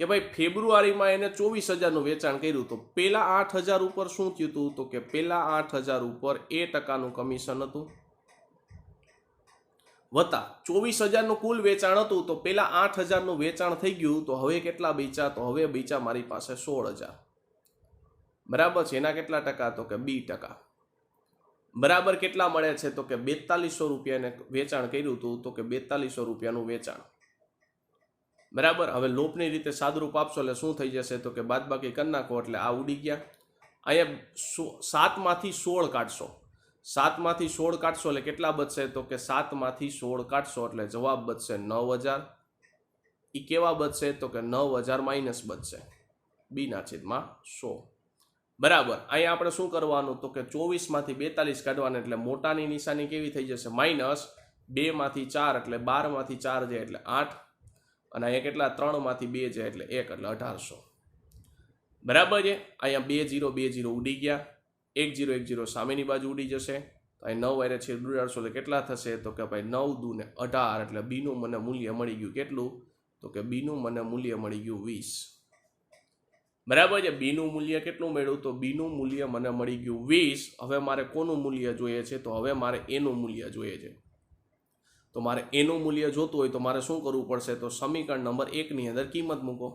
કે ભાઈ ફેબ્રુઆરીમાં એને 24,000નું વેચાણ કર્યું, તો પેલા 8,000 ઉપર શું થયું હતું? તો કે પેલા 8,000 ઉપર A% કમિશન હતું, વત્તા 24,000નું કુલ વેચાણ હતું, તો પેલા 8,000નું વેચાણ થઈ ગયું, તો હવે કેટલા બચ્યા? તો હવે બચ્યા મારી પાસે 16,000, બરાબર છે. એના કેટલા ટકા? તો કે 2%, બરાબર. કેટલા મળે છે? તો કે 4200 રૂપિયાને વેચાણ કર્યું હતું, તો કે 4200 રૂપિયાનું વેચાણ, બરાબર. હવે લોપની રીતે સાદરૂપ આપશો એટલે શું થઈ જશે? તો કે બાદબાકી કરી નાખો એટલે આ ઉડી ગયા. અહીંયા 7માંથી 16 કાઢશો, 7માંથી 16 કાઢશો એટલે કેટલા બચશે? તો કે 7માંથી 16 કાઢશો એટલે જવાબ બચશે 9,000. એ કેવા બચશે? તો કે 9,000 માઇનસ બચશે B/100, બરાબર. અહીંયા આપણે શું કરવાનું? તો કે 24માંથી 42 કાઢવાના એટલે મોટાની નિશાની કેવી થઈ જશે? માઇનસ. 2માંથી 4 એટલે 12માંથી 4 જાય એટલે 8, અને અહીંયા કેટલા? 3માંથી 2 જાય એટલે 1 એટલે 1800, બરાબર છે. અહીંયા 2 0 2 0 ઉડી ગયા, 1 0 1 0 સામેની બાજુ ઉડી જશે. તો અહીં 9 વારે છેદ ઉડાડશો એટલે કેટલા થશે? તો કે ભાઈ 9 દુ ને 18 એટલે બીનું મને મૂલ્ય મળી ગયું કેટલું? તો કે બીનું મને મૂલ્ય મળી ગયું 20, બરાબર છે. બીનું મૂલ્ય કેટલું મળ્યું? તો બીનું મૂલ્ય મને મળી ગયું 20. હવે મારે કોનું મૂલ્ય જોઈએ છે? તો હવે મારે એનું મૂલ્ય જોઈએ છે. તો મારે એનું મૂલ્ય જોતું હોય તો મારે શું કરવું પડશે? તો સમીકરણ નંબર 1 ની અંદર કિંમત મૂકો.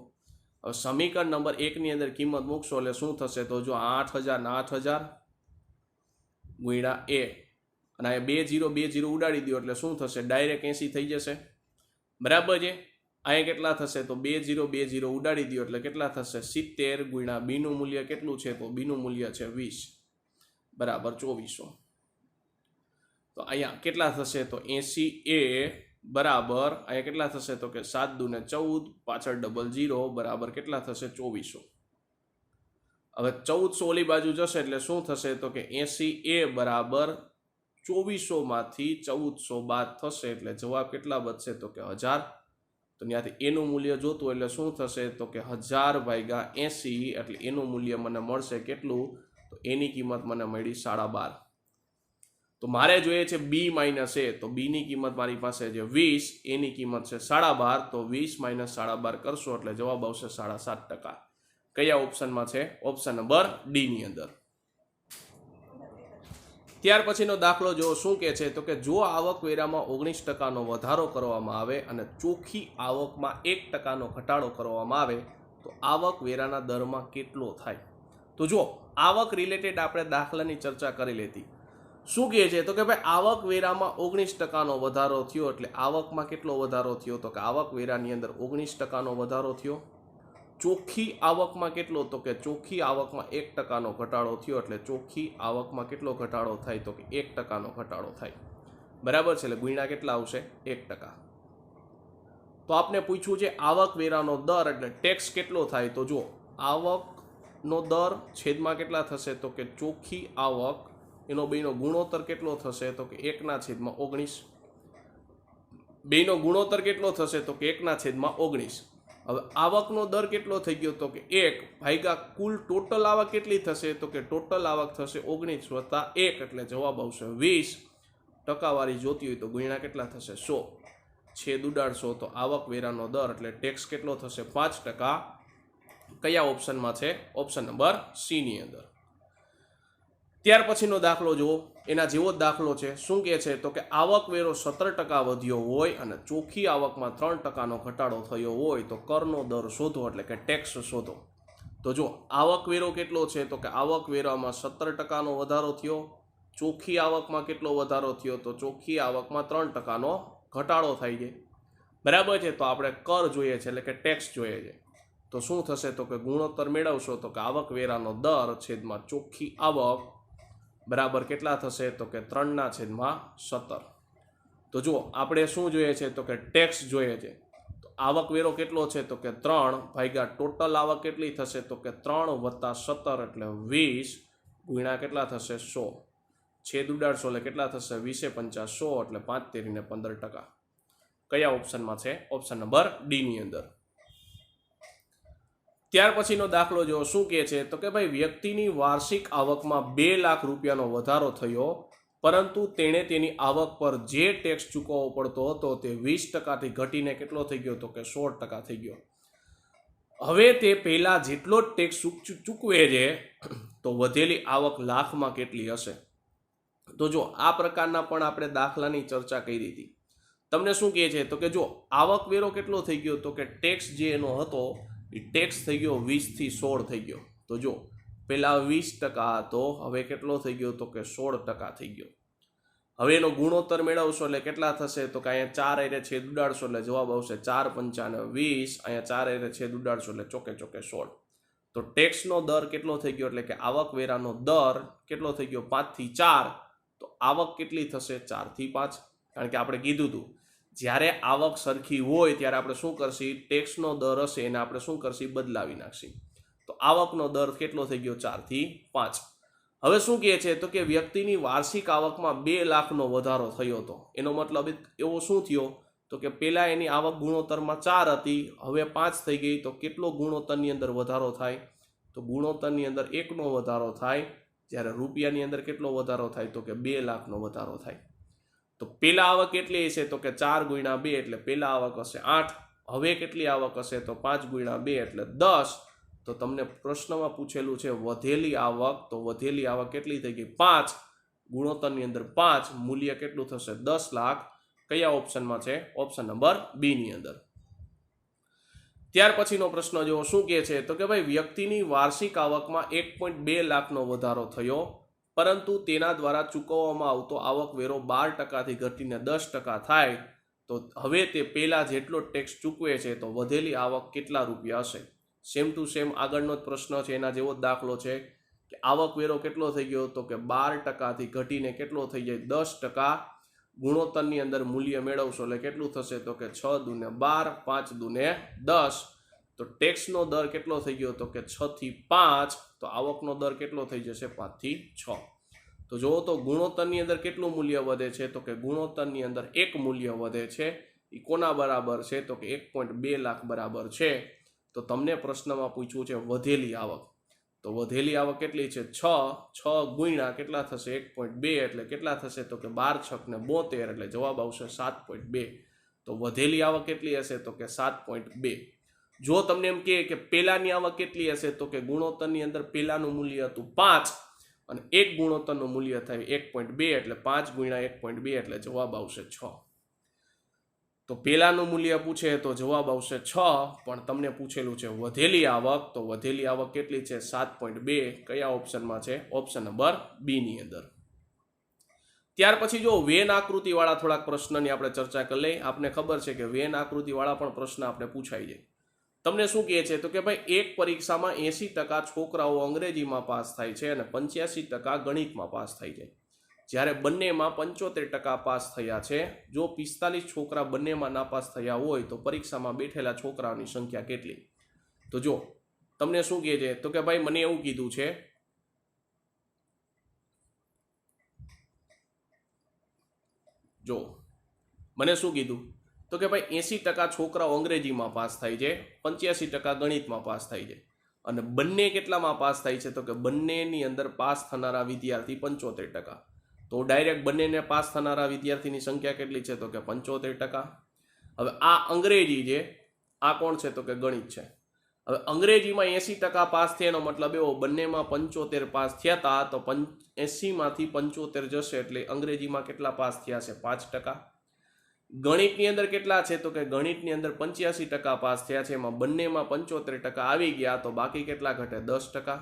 હવે સમીકરણ નંબર 1 ની અંદર કિંમત મૂકશો એટલે શું થશે? તો જો 8,000 ના 8,000 ગુણ્યા A, અને અહીંયા 2 0 2 0 ઉડાડી દો એટલે શું થશે? ડાયરેક્ટ 80 થઈ જશે, બરાબર છે. અહીંયા કેટલા થશે? તો 2 0 2 0 ઉડાડી દો એટલે કેટલા થશે? 70 ગુણ્યા બીનું મૂલ્ય કેટલું છે? તો બીનું મૂલ્ય છે 20, બરાબર 2400. તો અહીંયા કેટલા થશે? તો 80A બરાબર અહીંયા કેટલા થશે? તો કે 7 દુ ને 14, પાછળ 00 બરાબર કેટલા થશે? 2400. હવે 1400 ઓલી બાજુ જશે એટલે શું થશે? તો કે 80A બરાબર 2400 માંથી 1400 બાદ થશે એટલે જવાબ કેટલા બચશે? તો કે 1000. તો ત્યાંથી એનું મૂલ્ય જોતું એટલે શું થશે? તો કે 1000 ભાગ્યા 80 એટલે એનું મૂલ્ય મને મળશે કેટલું? તો એની કિંમત મને મળી 12.5. તો મારે જોઈએ છે B માઇનસ A, તો B ની કિંમત મારી પાસે છે 20, એની કિંમત છે 12.5. તો 20 માઇનસ 12.5 કરશો એટલે જવાબ આવશે 7.5%. કયા ઓપ્શનમાં છે? ઓપ્શન નંબર D ની અંદર. ત્યાર પછીનો દાખલો જો શું કહે છે? તો કે જો આવકવેરામાં 19%નો વધારો કરવામાં આવે અને ચોખ્ખી આવકમાં 1%નો ઘટાડો કરવામાં આવે તો આવકવેરાના દરમાં કેટલો થાય? તો જો આવક રિલેટેડ આપણે દાખલાની ચર્ચા કરી લેતી. શું કહે છે? તો કે ભાઈ આવકવેરામાં 19%નો વધારો થયો એટલે આવકમાં કેટલો વધારો થયો? તો કે આવકવેરાની અંદર 19%નો વધારો થયો. ચોખ્ખી આવકમાં કેટલો? તો કે ચોખ્ખી આવકમાં 1%નો ઘટાડો થયો એટલે ચોખ્ખી આવકમાં કેટલો ઘટાડો થાય? તો કે 1%નો ઘટાડો થાય, બરાબર છે. એટલે ગુણ્યા કેટલા આવશે? 1%. તો આપને પૂછ્યું છે આવકવેરાનો દર એટલે ટેક્સ કેટલો થાય? તો જો આવકનો દર છેદમાં કેટલા થશે? તો કે ચોખ્ખી આવક એનો બેનો ગુણોત્તર કેટલો થશે? તો કે 1/19. બેનો ગુણોત્તર કેટલો થશે? તો કે 1/19. હવે આવકનો દર કેટલો થઈ ગયો? તો કે 1 ભાગ્યા કુલ ટોટલ આવક કેટલી થશે? તો કે ટોટલ આવક થશે 19 વત્તા 1 એટલે જવાબ આવશે 20. ટકાવારી જોતી હોય તો ગુણ્યા કેટલા થશે? 100. છેદ ઉડાડશો તો આવકવેરાનો દર એટલે ટેક્સ કેટલો થશે? 5%. કયા ઓપ્શનમાં છે? ઓપ્શન નંબર C ની અંદર. ત્યાર પછીનો દાખલો જુઓ, એના જેવો જ દાખલો છે. શું કહે છે? તો કે આવકવેરો 17% વધ્યો હોય અને ચોખ્ખી આવકમાં 3%નો ઘટાડો થયો હોય તો કરનો દર શોધો, એટલે કે ટેક્સ શોધો. તો જો આવકવેરો કેટલો છે? તો કે આવકવેરામાં 17%નો વધારો થયો. ચોખ્ખી આવકમાં કેટલો વધારો થયો? તો ચોખ્ખી આવકમાં 3%નો ઘટાડો થાય છે, બરાબર છે. તો આપણે કર જોઈએ છે એટલે કે ટેક્સ જોઈએ છે. તો શું થશે? તો કે ગુણોત્તર મેળવશો તો કે આવકવેરાનો દર છેદમાં ચોખ્ખી આવક બરાબર કેટલા થશે? તો કે 3/17. તો જુઓ આપણે શું જોઈએ છે? તો કે ટેક્સ જોઈએ છે. તો આવકવેરો કેટલો છે? તો કે 3 ભાગ્યા ટોટલ આવક કેટલી થશે? તો કે 3 વત્તા 17 એટલે 20 ગુણ્યા કેટલા થશે? 100. છેદ ઉડાડશો એટલે કેટલા થશે? 20 × 50 100 એટલે 5 તેરીને 15%. કયા ઓપ્શનમાં છે? ઓપ્શન નંબર D ની અંદર. ત્યાર પછીનો દાખલો જો શું કહે છે? તો કે ભાઈ વ્યક્તિની વાર્ષિક આવકમાં 2 લાખ રૂપિયાનો વધારો થયો, પરંતુ તેણે તેની આવક પર જે ટેક્સ ચૂકવવો પડતો હતો તે 20%થી ઘટીને કેટલો થઈ ગયો? તો કે 16% થઈ ગયો. હવે તે પહેલા જેટલો જ ટેક્સ ચૂકવે છે તો વધેલી આવક લાખમાં કેટલી હશે? તો જો આ પ્રકારના પણ આપણે દાખલાની ચર્ચા કરી હતી. તમને શું કહે છે તો કે જો આવકવેરો કેટલો થઈ ગયો તો કે ટેક્સ જે એનો હતો એ ટેક્સ થઈ ગયો 20 થી 16 થઈ ગયો. તો જો પહેલા 20% હતો, હવે કેટલો થઈ ગયો તો કે 16% થઈ ગયો. હવે એનો ગુણોત્તર મેળવશો એટલે કેટલા થશે તો કે અહીંયા 4 હારે છેદ ઉડાડશો એટલે જવાબ આવશે 4 પંચાને 20, અહીંયા 4 હારે છેદ ઉડાડશો એટલે ચોકે ચોકે 16. તો ટેક્સનો દર કેટલો થઈ ગયો એટલે કે આવકવેરાનો દર કેટલો થઈ ગયો 5 થી 4. તો આવક કેટલી થશે 4 થી 5. કારણ કે આપણે કીધું હતું જ્યારે આવક સરખી હોય ત્યારે આપણે શું કરશી, ટેક્સનો દર હશે એને આપણે શું કરશી, બદલાવી નાખશી. તો આવકનો દર કેટલો થઈ ગયો 4 થી 5. હવે શું કહે છે તો કે વ્યક્તિની વાર્ષિક આવકમાં 2 લાખનો વધારો થયો હતો. એનો મતલબ એવો શું થયો તો કે પહેલા એની આવક ગુણોત્તરમાં 4 હતી, હવે 5 થઈ ગઈ. તો કેટલો ગુણોત્તરની અંદર વધારો થાય તો ગુણોત્તરની અંદર 1નો વધારો થાય. જ્યારે રૂપિયાની અંદર કેટલો વધારો થાય તો કે 2 લાખનો વધારો થાય. તો પહેલા આવક કેટલી હશે તો કે 4 ગુણ્યા 2 એટલે પહેલા આવક હશે 8. હવે કેટલી આવક હશે તો 5 ગુણ્યા 2 એટલે 10. તો તમને પ્રશ્નમાં પૂછેલું છે વધેલી આવક, તો વધેલી આવક કેટલી થઈ ગઈ 5, ગુણોત્તરની અંદર 5, મૂલ્ય કેટલું થશે 10 લાખ. કયા ઓપ્શનમાં છે? ઓપ્શન નંબર બી ની અંદર. ત્યાર પછીનો પ્રશ્ન જો શું કહે છે તો કે ભાઈ વ્યક્તિની વાર્ષિક આવકમાં 1.2 લાખનો વધારો થયો, પરંતુ તેના દ્વારા ચૂકવવામાં આવતો આવકવેરો 12% થી ઘટીને 10% થાય. તો હવે તે પહેલા જેટલો ટેક્સ ચૂકવે છે તો વધેલી આવક કેટલા રૂપિયા હશે? સેમ ટુ સેમ આગળનો જ પ્રશ્ન છે, એના જેવો જ દાખલો છે કે આવકવેરો કેટલો થઈ ગયો તો કે 12% થી ઘટીને કેટલો થઈ જાય 10%. ગુણોત્તરની અંદર મૂલ્ય મેળવશો એટલે કેટલું થશે તો કે 6 દુને 12, 5 દુને 10. તો ટેક્સનો દર કેટલો થઈ ગયો તો કે 6 થી 5. તો આવકનો દર કેટલો થઈ જશે 5 થી 6. તો જુઓ તો ગુણોત્તરની અંદર કેટલું મૂલ્ય વધે છે તો કે ગુણોત્તરની અંદર 1 મૂલ્ય વધે છે. એ કોના બરાબર છે તો કે 1.2 લાખ બરાબર છે. તો તમને પ્રશ્નમાં પૂછ્યું છે વધેલી આવક. તો વધેલી આવક કેટલી છે 6 ગુણ્યા કેટલા થશે 1.2 એટલે કેટલા થશે તો કે 12 6 ને 72 એટલે જવાબ આવશે 7.2. તો વધેલી આવક કેટલી હશે તો કે 7.2. જો તમને એમ કે પહેલાની આવક કેટલી હશે તો કે ગુણોત્તરની અંદર પહેલાનું મૂલ્ય હતું 5 અને એક ગુણોત્તરનું મૂલ્ય થાય 1.2 એટલે 5 ગુણ્યા 1.2 એટલે જવાબ આવશે 6. તો પહેલાનું મૂલ્ય પૂછે તો જવાબ આવશે 6, પણ તમને પૂછેલું છે વધેલી આવક. તો વધેલી આવક કેટલી છે 7.2. કયા ઓપ્શનમાં છે? ઓપ્શન નંબર બી ની અંદર. ત્યાર પછી જો વેન આકૃતિ વાળા થોડાક પ્રશ્નની આપણે ચર્ચા કરી લઈએ. આપને ખબર છે કે વેન આકૃતિ વાળા પણ પ્રશ્ન આપણે પૂછાઈ જાય. તમને શું કહે છે તો કે ભાઈ એક પરીક્ષામાં 80% છોકરાઓ અંગ્રેજીમાં પાસ થાય છે અને 85% ગણિતમાં પાસ થાય છે, જ્યારે બંનેમાં 75% પાસ થયા છે. જો 45 છોકરા બંનેમાં નાપાસ થયા હોય તો પરીક્ષામાં બેઠેલા છોકરાઓની સંખ્યા કેટલી? તો જો તમને શું કહે છે તો કે ભાઈ મને એવું કીધું છે જો મને શું કીધું તો કે ભાઈ 80% છોકરાઓ અંગ્રેજીમાં પાસ થાય છે, 85% ગણિતમાં પાસ થાય છે. અને બંને કેટલામાં પાસ થાય છે તો કે બંનેની અંદર પાસ થનારા વિદ્યાર્થી 75%. તો ડાયરેક્ટ બંનેને પાસ થનારા વિદ્યાર્થીની સંખ્યા કેટલી છે તો કે 75%. હવે આ અંગ્રેજી છે, આ કોણ છે તો કે ગણિત છે. હવે અંગ્રેજીમાં 80% પાસ થયાનો મતલબ એવો બંનેમાં 75 પાસ થયા હતા, તો 80માંથી 75 જશે એટલે અંગ્રેજીમાં કેટલા પાસ થયા છે 5%. ગણિતની અંદર કેટલા છે તો કે ગણિતની અંદર 85% પાસ થયા છે, એમાં બંનેમાં 75% આવી ગયા, તો બાકી કેટલા ઘટે 10%.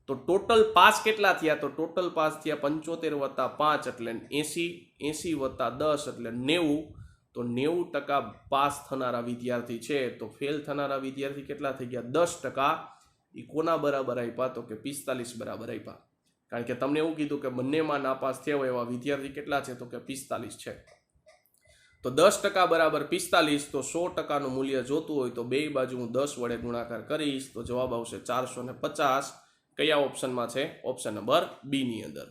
તો ટોટલ પાસ કેટલા થયા તો ટોટલ પાસ થયા 75 + 5 એટલે 80, 80 + 10 એટલે 90. તો 90% પાસ થનારા વિદ્યાર્થી છે, તો ફેલ થનારા વિદ્યાર્થી કેટલા થઈ ગયા 10%. એ કોના બરાબર આપ્યા તો કે 45 બરાબર આપ્યા. કારણ કે તમને એવું કીધું કે બંનેમાં નાપાસ થયા હોય એવા વિદ્યાર્થી કેટલા છે તો કે 45 છે. તો 10% બરાબર 45. તો 100%નું મૂલ્ય જોતું હોય તો બે બાજુ હું 10 વડે ગુણાકાર કરીશ તો જવાબ આવશે 450. કયા ઓપ્શનમાં છે? ઓપ્શન નંબર બી ની અંદર.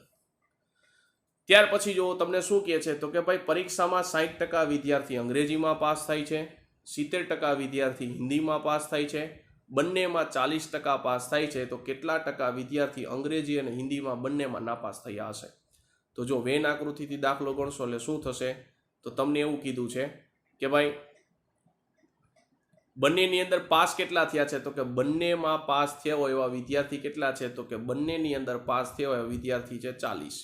ત્યાર પછી જો તમને શું કહે છે તો કે ભાઈ પરીક્ષામાં 60% વિદ્યાર્થી અંગ્રેજીમાં પાસ થાય છે, 70% વિદ્યાર્થી હિન્દીમાં પાસ થાય છે, બંનેમાં 40% પાસ થાય છે, તો કેટલા ટકા વિદ્યાર્થી અંગ્રેજી અને હિન્દીમાં બંનેમાં નાપાસ થયા હશે? તો જો વેન આકૃતિથી દાખલો ગણશો એટલે શું થશે તો તમને એવું કીધું છે કે ભાઈ બંનેની અંદર પાસ કેટલા થયા છે? તો કે બંનેમાં પાસ થયા હોય એવા વિદ્યાર્થી કેટલા છે? તો કે બંનેની અંદર પાસ થયા હોય એવા વિદ્યાર્થી છે 40.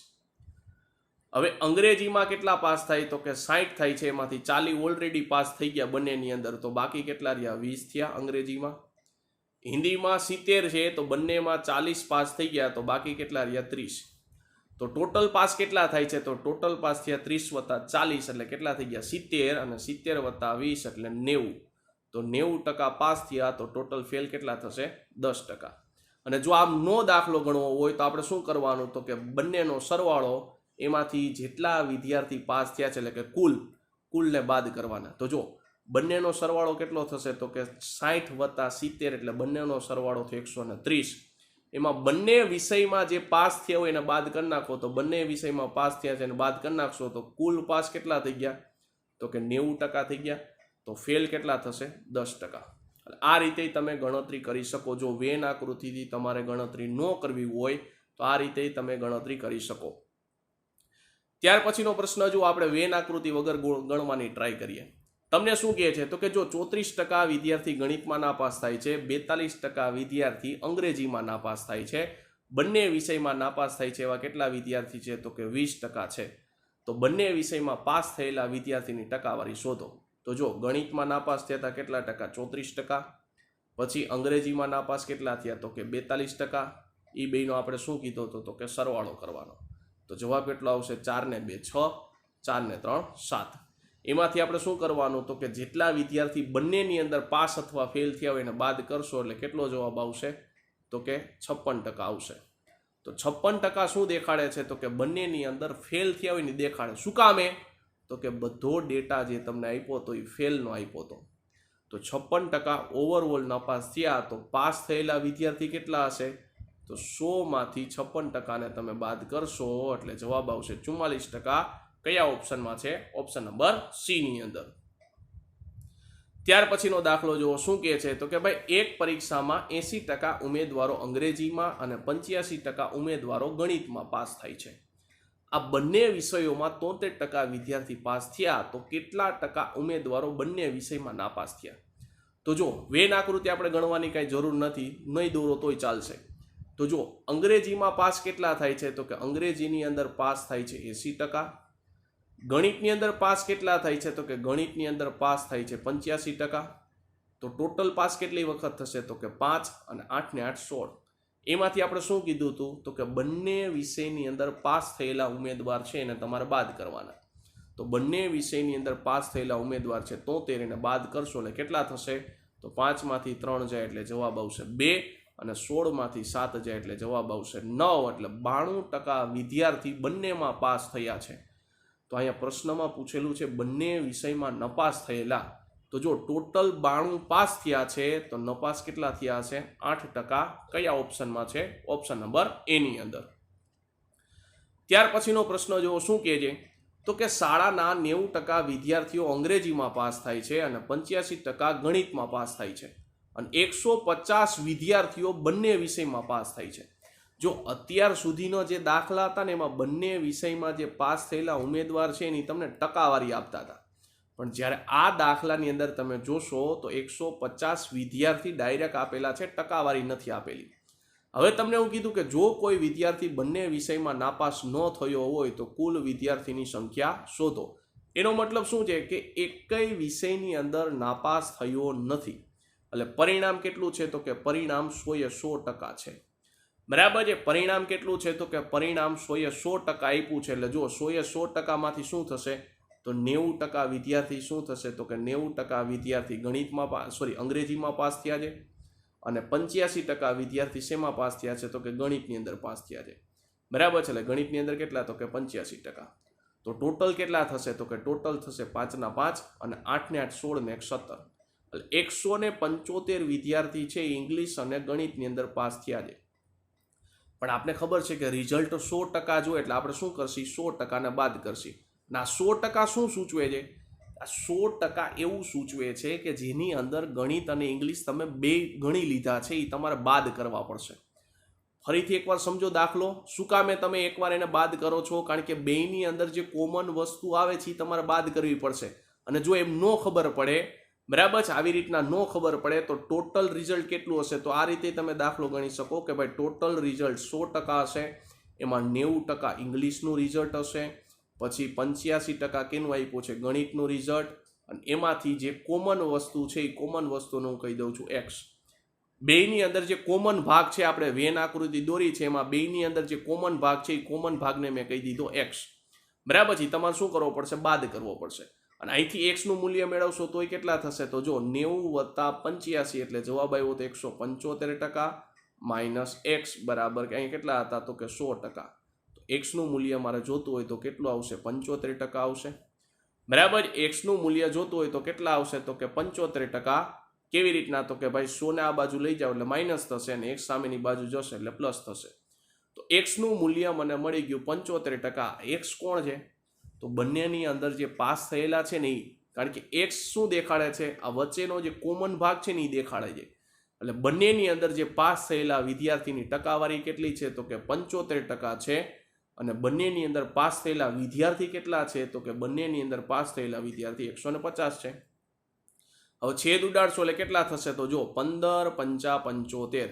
હવે અંગ્રેજીમાં કેટલા પાસ થાય? તો કે 60 થાય છે, એમાંથી 40 ઓલરેડી પાસ થઈ ગયા બંનેની અંદર, તો બાકી કેટલા રહ્યા? 20 થયા અંગ્રેજીમાં. હિન્દીમાં 70 છે, તો બંનેમાં 40 પાસ થઈ ગયા, તો બાકી કેટલા રહ્યા? 30. તો ટોટલ પાસ કેટલા થાય છે? તો ટોટલ પાસ થયા 30 + 40 એટલે કેટલા થઈ ગયા? 70, અને 70 + 20 એટલે 90. તો 90% પાસ થયા, તો ટોટલ ફેલ કેટલા થશે? 10%. અને જો આમ નો દાખલો ગણવો હોય તો આપણે શું કરવાનું? તો કે બંનેનો સરવાળો, એમાંથી જેટલા વિદ્યાર્થી પાસ થયા છે એટલે કે કુલને બાદ કરવાના. તો જો બંનેનો સરવાળો કેટલો થશે? તો કે 60 + 70 એટલે બંનેનો સરવાળો થયો 130. એમાં બંને વિષયમાં જે પાસ થયા હોય એને બાદ કરી નાખો, તો બંને વિષયમાં પાસ થયા છે એને બાદ કરી નાખશો તો કુલ પાસ કેટલા થઈ ગયા? તો કે 90% થઈ ગયા. તો ફેલ કેટલા થશે? 10%. આ રીતે તમે ગણતરી કરી શકો. જો વેન આકૃતિથી તમારે ગણતરી ન કરવી હોય તો આ રીતે તમે ગણતરી કરી શકો. ત્યાર પછીનો પ્રશ્ન જો આપણે વેન આકૃતિ વગર ગણવાની ટ્રાય કરીએ. તમને શું કહે છે? તો કે જો 34% વિદ્યાર્થી ગણિતમાં નાપાસ થાય છે, 42% વિદ્યાર્થી અંગ્રેજીમાં નાપાસ થાય છે, બંને વિષયમાં નાપાસ થાય છે એવા કેટલા વિદ્યાર્થી છે? તો કે 20% છે. તો બંને વિષયમાં પાસ થયેલા વિદ્યાર્થીની ટકાવારી શોધો. તો જો ગણિતમાં નાપાસ થયા હતા કેટલા ટકા? 34%. પછી અંગ્રેજીમાં નાપાસ કેટલા થયા? તો કે 42%. એ બેનો આપણે શું કીધો હતો? તો કે સરવાળો કરવાનો. તો જવાબ કેટલો આવશે? 4 ને 2 6, 4 ને 3 7. એમાંથી આપણે શું કરવાનું? તો કે જેટલા વિદ્યાર્થી બંનેની અંદર પાસ અથવા ફેલ થયા હોય એને બાદ કરશો એટલે કેટલો જવાબ આવશે? તો કે 56% આવશે. તો 56% શું દેખાડે છે? તો કે બંનેની અંદર ફેલ થયા હોય ને દેખાડે. શું કામે? તો કે બધો ડેટા જે તમને આપ્યો હતો એ ફેલનો આપ્યો હતો. તો 56% ઓવરઓલ નાપાસ થયા, તો પાસ થયેલા વિદ્યાર્થી કેટલા હશે? તો 100માંથી 56%ને તમે બાદ કરશો એટલે જવાબ આવશે 44%. કયા ઓપ્શનમાં છે? ઓપ્શન નંબર સી ની અંદર. ત્યાર પછીનો દાખલો જુઓ શું કહે છે? તો કે ભાઈ એક પરીક્ષામાં 80% ઉમેદવારો અંગ્રેજીમાં અને 85% ઉમેદવારો ગણિતમાં પાસ થાય છે. આ બંને વિષયોમાં 73% વિદ્યાર્થી પાસ થયા, તો કેટલા ટકા ઉમેદવારો બંને વિષયમાં નાપાસ થયા? તો જો વેન આકૃતિ આપણે ગણવાની કાંઈ જરૂર નથી, નહીં દોરો તોય ચાલશે. તો જો અંગ્રેજીમાં પાસ કેટલા થાય છે? તો કે અંગ્રેજીની અંદર પાસ થાય છે 80%. ગણિતની અંદર પાસ કેટલા થાય છે? તો કે ગણિતની અંદર પાસ થાય છે 85%. તો ટોટલ પાસ કેટલી વખત થશે? તો કે 5, અને 8 ને 8 16. એમાંથી આપણે શું કીધું હતું? તો કે બંને વિષયની અંદર પાસ થયેલા ઉમેદવાર છે એને તમારે બાદ કરવાના. તો બંને વિષયની અંદર પાસ થયેલા ઉમેદવાર છે 73, એને બાદ કરશો એટલે કેટલા થશે? તો 5માંથી 3 જાય એટલે જવાબ આવશે 2, અને 16માંથી 7 જાય એટલે જવાબ આવશે 9. એટલે 92% વિદ્યાર્થી બંનેમાં પાસ થયા છે. તો અહીંયા પ્રશ્નમાં પૂછેલું છે બંને વિષયમાં નપાસ થયેલા. તો જો ટોટલ 92 પાસ થયા છે, તો નપાસ કેટલા થયા હશે? 8%. કયા ઓપ્શનમાં છે? ઓપ્શન નંબર એ ની અંદર. ત્યાર પછીનો પ્રશ્ન જો શું કહે છે? તો કે શાળાના 90% વિદ્યાર્થીઓ અંગ્રેજીમાં પાસ થાય છે અને 85% ગણિતમાં પાસ થાય છે, અને 150 વિદ્યાર્થીઓ બંને વિષયમાં પાસ થાય છે. જો અત્યાર સુધીનો જે દાખલા હતા ને એમાં બંને વિષયમાં જે પાસ થયેલા ઉમેદવાર છે એની તમને ટકાવારી આપતા હતા, પણ જ્યારે આ દાખલાની અંદર તમે જોશો તો 150 વિદ્યાર્થી ડાયરેક્ટ આપેલા છે, ટકાવારી નથી આપેલી. હવે તમને હું કીધું કે જો કોઈ વિદ્યાર્થી બંને વિષયમાં નાપાસ ન થયો હોય તો કુલ વિદ્યાર્થીની સંખ્યા શોધો. એનો મતલબ શું છે કે એકય વિષયની અંદર નાપાસ થયો નથી, એટલે પરિણામ કેટલું છે? તો કે પરિણામ 100% છે. બરાબર છે. પરિણામ કેટલું છે? તો કે પરિણામ 100% આપ્યું છે. એટલે જો 100%માંથી શું થશે? તો 90% વિદ્યાર્થી શું થશે? તો કે 90% વિદ્યાર્થી ગણિતમાં અંગ્રેજીમાં પાસ થયા છે, અને 85% વિદ્યાર્થી શેમાં પાસ થયા છે? તો કે ગણિતની અંદર પાસ થયા છે. બરાબર છે. એટલે ગણિતની અંદર કેટલા? તો કે 85%. તો ટોટલ કેટલા થશે? તો કે ટોટલ થશે 5 ના 5, અને 8 ને 8 16 ને 17. એટલે 175 વિદ્યાર્થી છે ઇંગ્લિશ અને ગણિતની અંદર પાસ થયા છે. પણ આપણે ખબર છે કે રિઝલ્ટ 100% જોઈએ એટલે આપણે શું કરશી? 100%ને બાદ કરશી. ના 100% શું સૂચવે છે? આ 100% એવું સૂચવે છે કે જેની અંદર ગણિત અને ઇંગ્લિશ તમે બે ગણી લીધા છે, એ તમારે બાદ કરવા પડશે. ફરીથી એકવાર સમજો દાખલો. શું કામે તમે એકવાર એને બાદ કરો છો? કારણ કે બેની અંદર જે કોમન વસ્તુ આવે છે એ તમારે બાદ કરવી પડશે. અને જો એમ ન ખબર પડે, બરાબર છે. આવી રીતના ન ખબર પડે તો ટોટલ રિઝલ્ટ કેટલું હશે, તો આ રીતે તમે દાખલો ગણી શકો કે ભાઈ ટોટલ રિઝલ્ટ 100% હશે, એમાં 90% ઇંગ્લિશનું રિઝલ્ટ હશે, પછી 85% કેનું આપ્યું છે, ગણિતનું રિઝલ્ટ, અને એમાંથી જે કોમન વસ્તુ છે એ કોમન વસ્તુનું હું કહી દઉં છું એક્સ. બેયની અંદર જે કોમન ભાગ છે, આપણે વેન આકૃતિ દોરી છે, એમાં બેયની અંદર જે કોમન ભાગ છે એ કોમન ભાગને મેં કહી દીધો એક્સ. બરાબર છે. તમારે શું કરવો પડશે, બાદ કરવો પડશે, અને અહીંથી એક્સ નું મૂલ્ય મેળવશો તો એ કેટલા થશે, તો જો 90 + 85 એટલે જવાબ આવ્યો તો 175% માઇનસ એક્સ બરાબર કે અહીં કેટલા હતા, તો કે 100%. તો એક્સ નું મૂલ્ય મારે જોતું હોય તો કેટલું આવશે, 75% આવશે. બરાબર. એક્સ નું મૂલ્ય જોતું હોય તો કેટલા આવશે, તો કે 75%. કેવી રીતના, તો કે ભાઈ 100 ને આ બાજુ લઈ જાવ એટલે માઇનસ થશે, અને એક્સ સામેની બાજુ જશે એટલે પ્લસ થશે. તો એક્સ નું મૂલ્ય મને મળી ગયું 75%. એક્સ કોણ છે, તો બંનેની અંદર જે પાસ થયેલા છે ને એ, કારણ કે એક્સ શું દેખાડે છે, આ વચ્ચેનો જે કોમન ભાગ છે ને એ દેખાડે છે. એટલે બંનેની અંદર જે પાસ થયેલા વિદ્યાર્થીની ટકાવારી કેટલી છે, તો કે 75% છે. અને બંનેની અંદર પાસ થયેલા વિદ્યાર્થી કેટલા છે, તો કે બંનેની અંદર પાસ થયેલા વિદ્યાર્થી 150 છે. હવે છેદ ઉડાડશો એટલે કેટલા થશે, તો જો 15 × 5 = 75,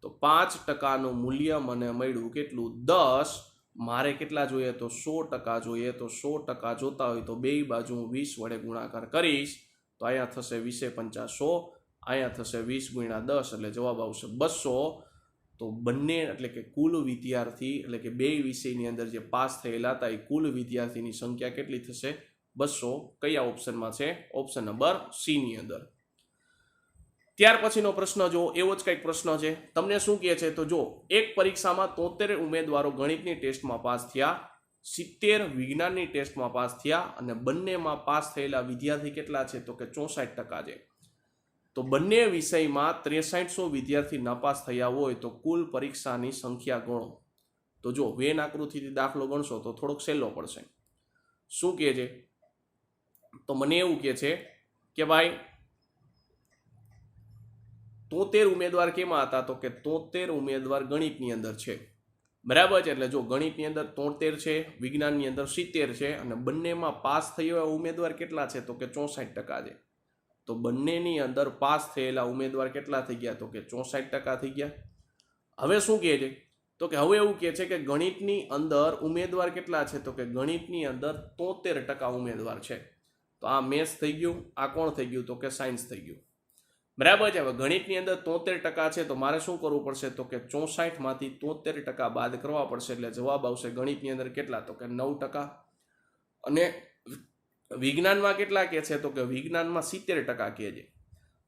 તો 5%નું મૂલ્ય મને મળ્યું કેટલું, 10. મારે કેટલા જોઈએ, તો 100% જોઈએ. તો 100% જોતા હોય તો બે બાજુ 20 વડે ગુણાકાર કરીશ, તો અહીંયા થશે 20 × 5 = 100, અહીંયા થશે 20 × 10 એટલે જવાબ આવશે 200. તો બંને એટલે કે કુલ વિદ્યાર્થી એટલે કે બે વિષયની અંદર જે પાસ થયેલા હતા એ કુલ વિદ્યાર્થીની સંખ્યા કેટલી થશે, 200. કયા ઓપ્શનમાં છે, ઓપ્શન નંબર સી ની અંદર. ત્યાર પછીનો પ્રશ્ન જો એવો જ કંઈક પ્રશ્ન છે. તમને શું કહે છે, તો જો એક પરીક્ષામાં 73 ઉમેદવારો ગણિતની ટેસ્ટમાં પાસ થયા, 70 વિજ્ઞાનની ટેસ્ટમાં પાસ થયા, અને બંનેમાં પાસ થયેલા વિદ્યાર્થી કેટલા છે, તો કે 64% છે. તો બંને વિષયમાં 6300 વિદ્યાર્થી નાપાસ થયા હોય તો કુલ પરીક્ષાની સંખ્યા ગણો. તો જો વેન આકૃતિથી દાખલો ગણશો તો થોડોક સહેલો પડશે. શું કહે છે, તો મને એવું કહે છે કે ભાઈ 73 ઉમેદવાર કેમાં હતા, તો કે 73 ઉમેદવાર ગણિતની અંદર છે. બરાબર છે. એટલે જો ગણિતની અંદર 73 છે, વિજ્ઞાનની અંદર 70 છે, અને બંનેમાં પાસ થયેલા ઉમેદવાર કેટલા છે, તો કે 64% છે. તો બંનેની અંદર પાસ થયેલા ઉમેદવાર કેટલા થઈ ગયા, તો કે 64% થઈ ગયા. હવે શું કહે છે, તો કે હવે એવું કહે છે કે ગણિતની અંદર ઉમેદવાર કેટલા છે, તો કે ગણિતની અંદર 73% ઉમેદવાર છે. તો આ મેથ્સ થઈ ગયું, આ કોણ થઈ ગયું, તો કે સાયન્સ થઈ ગયું. બરાબર છે. હવે ગણિતની અંદર 73% છે, તો મારે શું કરવું પડશે, તો કે 64 માંથી 73% બાદ કરવા પડશે, એટલે જવાબ આવશે ગણિતની અંદર કેટલા, તો કે 9%. અને વિજ્ઞાનમાં કેટલા કે છે, તો કે વિજ્ઞાનમાં 70% કહે છે.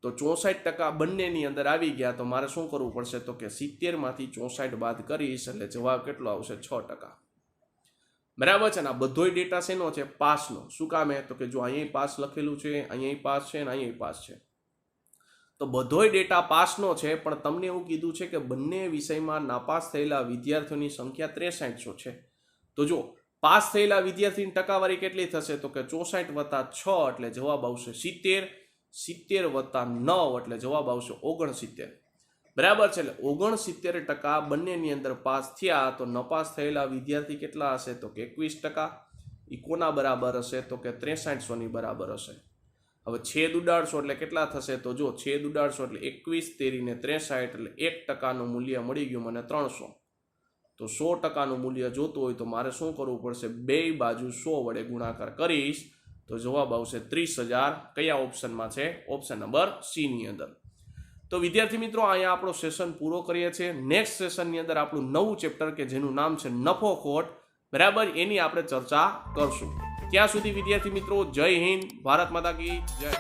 તો 64% બંનેની અંદર આવી ગયા, તો મારે શું કરવું પડશે, તો કે 70 માંથી 64 બાદ કરીશ એટલે જવાબ કેટલો આવશે, 6%. બરાબર છે. ને આ બધોય ડેટા શેનો છે, પાસનો. શું કામ હે, તો કે જો અહીંયા પાસ લખેલું છે, અહીંયા પાસ છે, અને અહીંયા પાસ છે. તો બધોય ડેટા પાસનો છે, પણ તમને એવું કીધું છે કે બંને વિષયમાં નાપાસ થયેલા વિદ્યાર્થીઓની સંખ્યા 6300 છે. તો જો પાસ થયેલા વિદ્યાર્થીની ટકાવારી કેટલી થશે, તો કે 64 + 6 એટલે જવાબ આવશે 70, 70 + 9 એટલે જવાબ આવશે 69. બરાબર છે. એટલે 69% બંનેની અંદર પાસ થયા. તો નપાસ થયેલા વિદ્યાર્થી કેટલા હશે, તો કે 21%. એ કોના બરાબર હશે, તો કે 6300 ની બરાબર હશે. હવે છેદ ઉડાડશો એટલે કેટલા થશે, તો જો છેદ ઉડાડશો એટલે 21 × 63 એટલે 1%નું મૂલ્ય મળી ગયું મને 300. તો 100%નું મૂલ્ય જોતું હોય તો મારે શું કરવું પડશે, બે બાજુ 100 વડે ગુણાકાર કરીશ, તો જવાબ આવશે 30,000. કયા ઓપ્શનમાં છે, ઓપ્શન નંબર સી ની અંદર. તો વિદ્યાર્થી મિત્રો અહીંયા આપણો સેશન પૂરો કરીએ છીએ. નેક્સ્ટ સેશનની અંદર આપણું નવું ચેપ્ટર કે જેનું નામ છે નફો ખોટ, બરાબર, એની આપણે ચર્ચા કરશું. ત્યાં સુધી વિદ્યાર્થી મિત્રો, જય હિન્દ, ભારત માતા કી જય.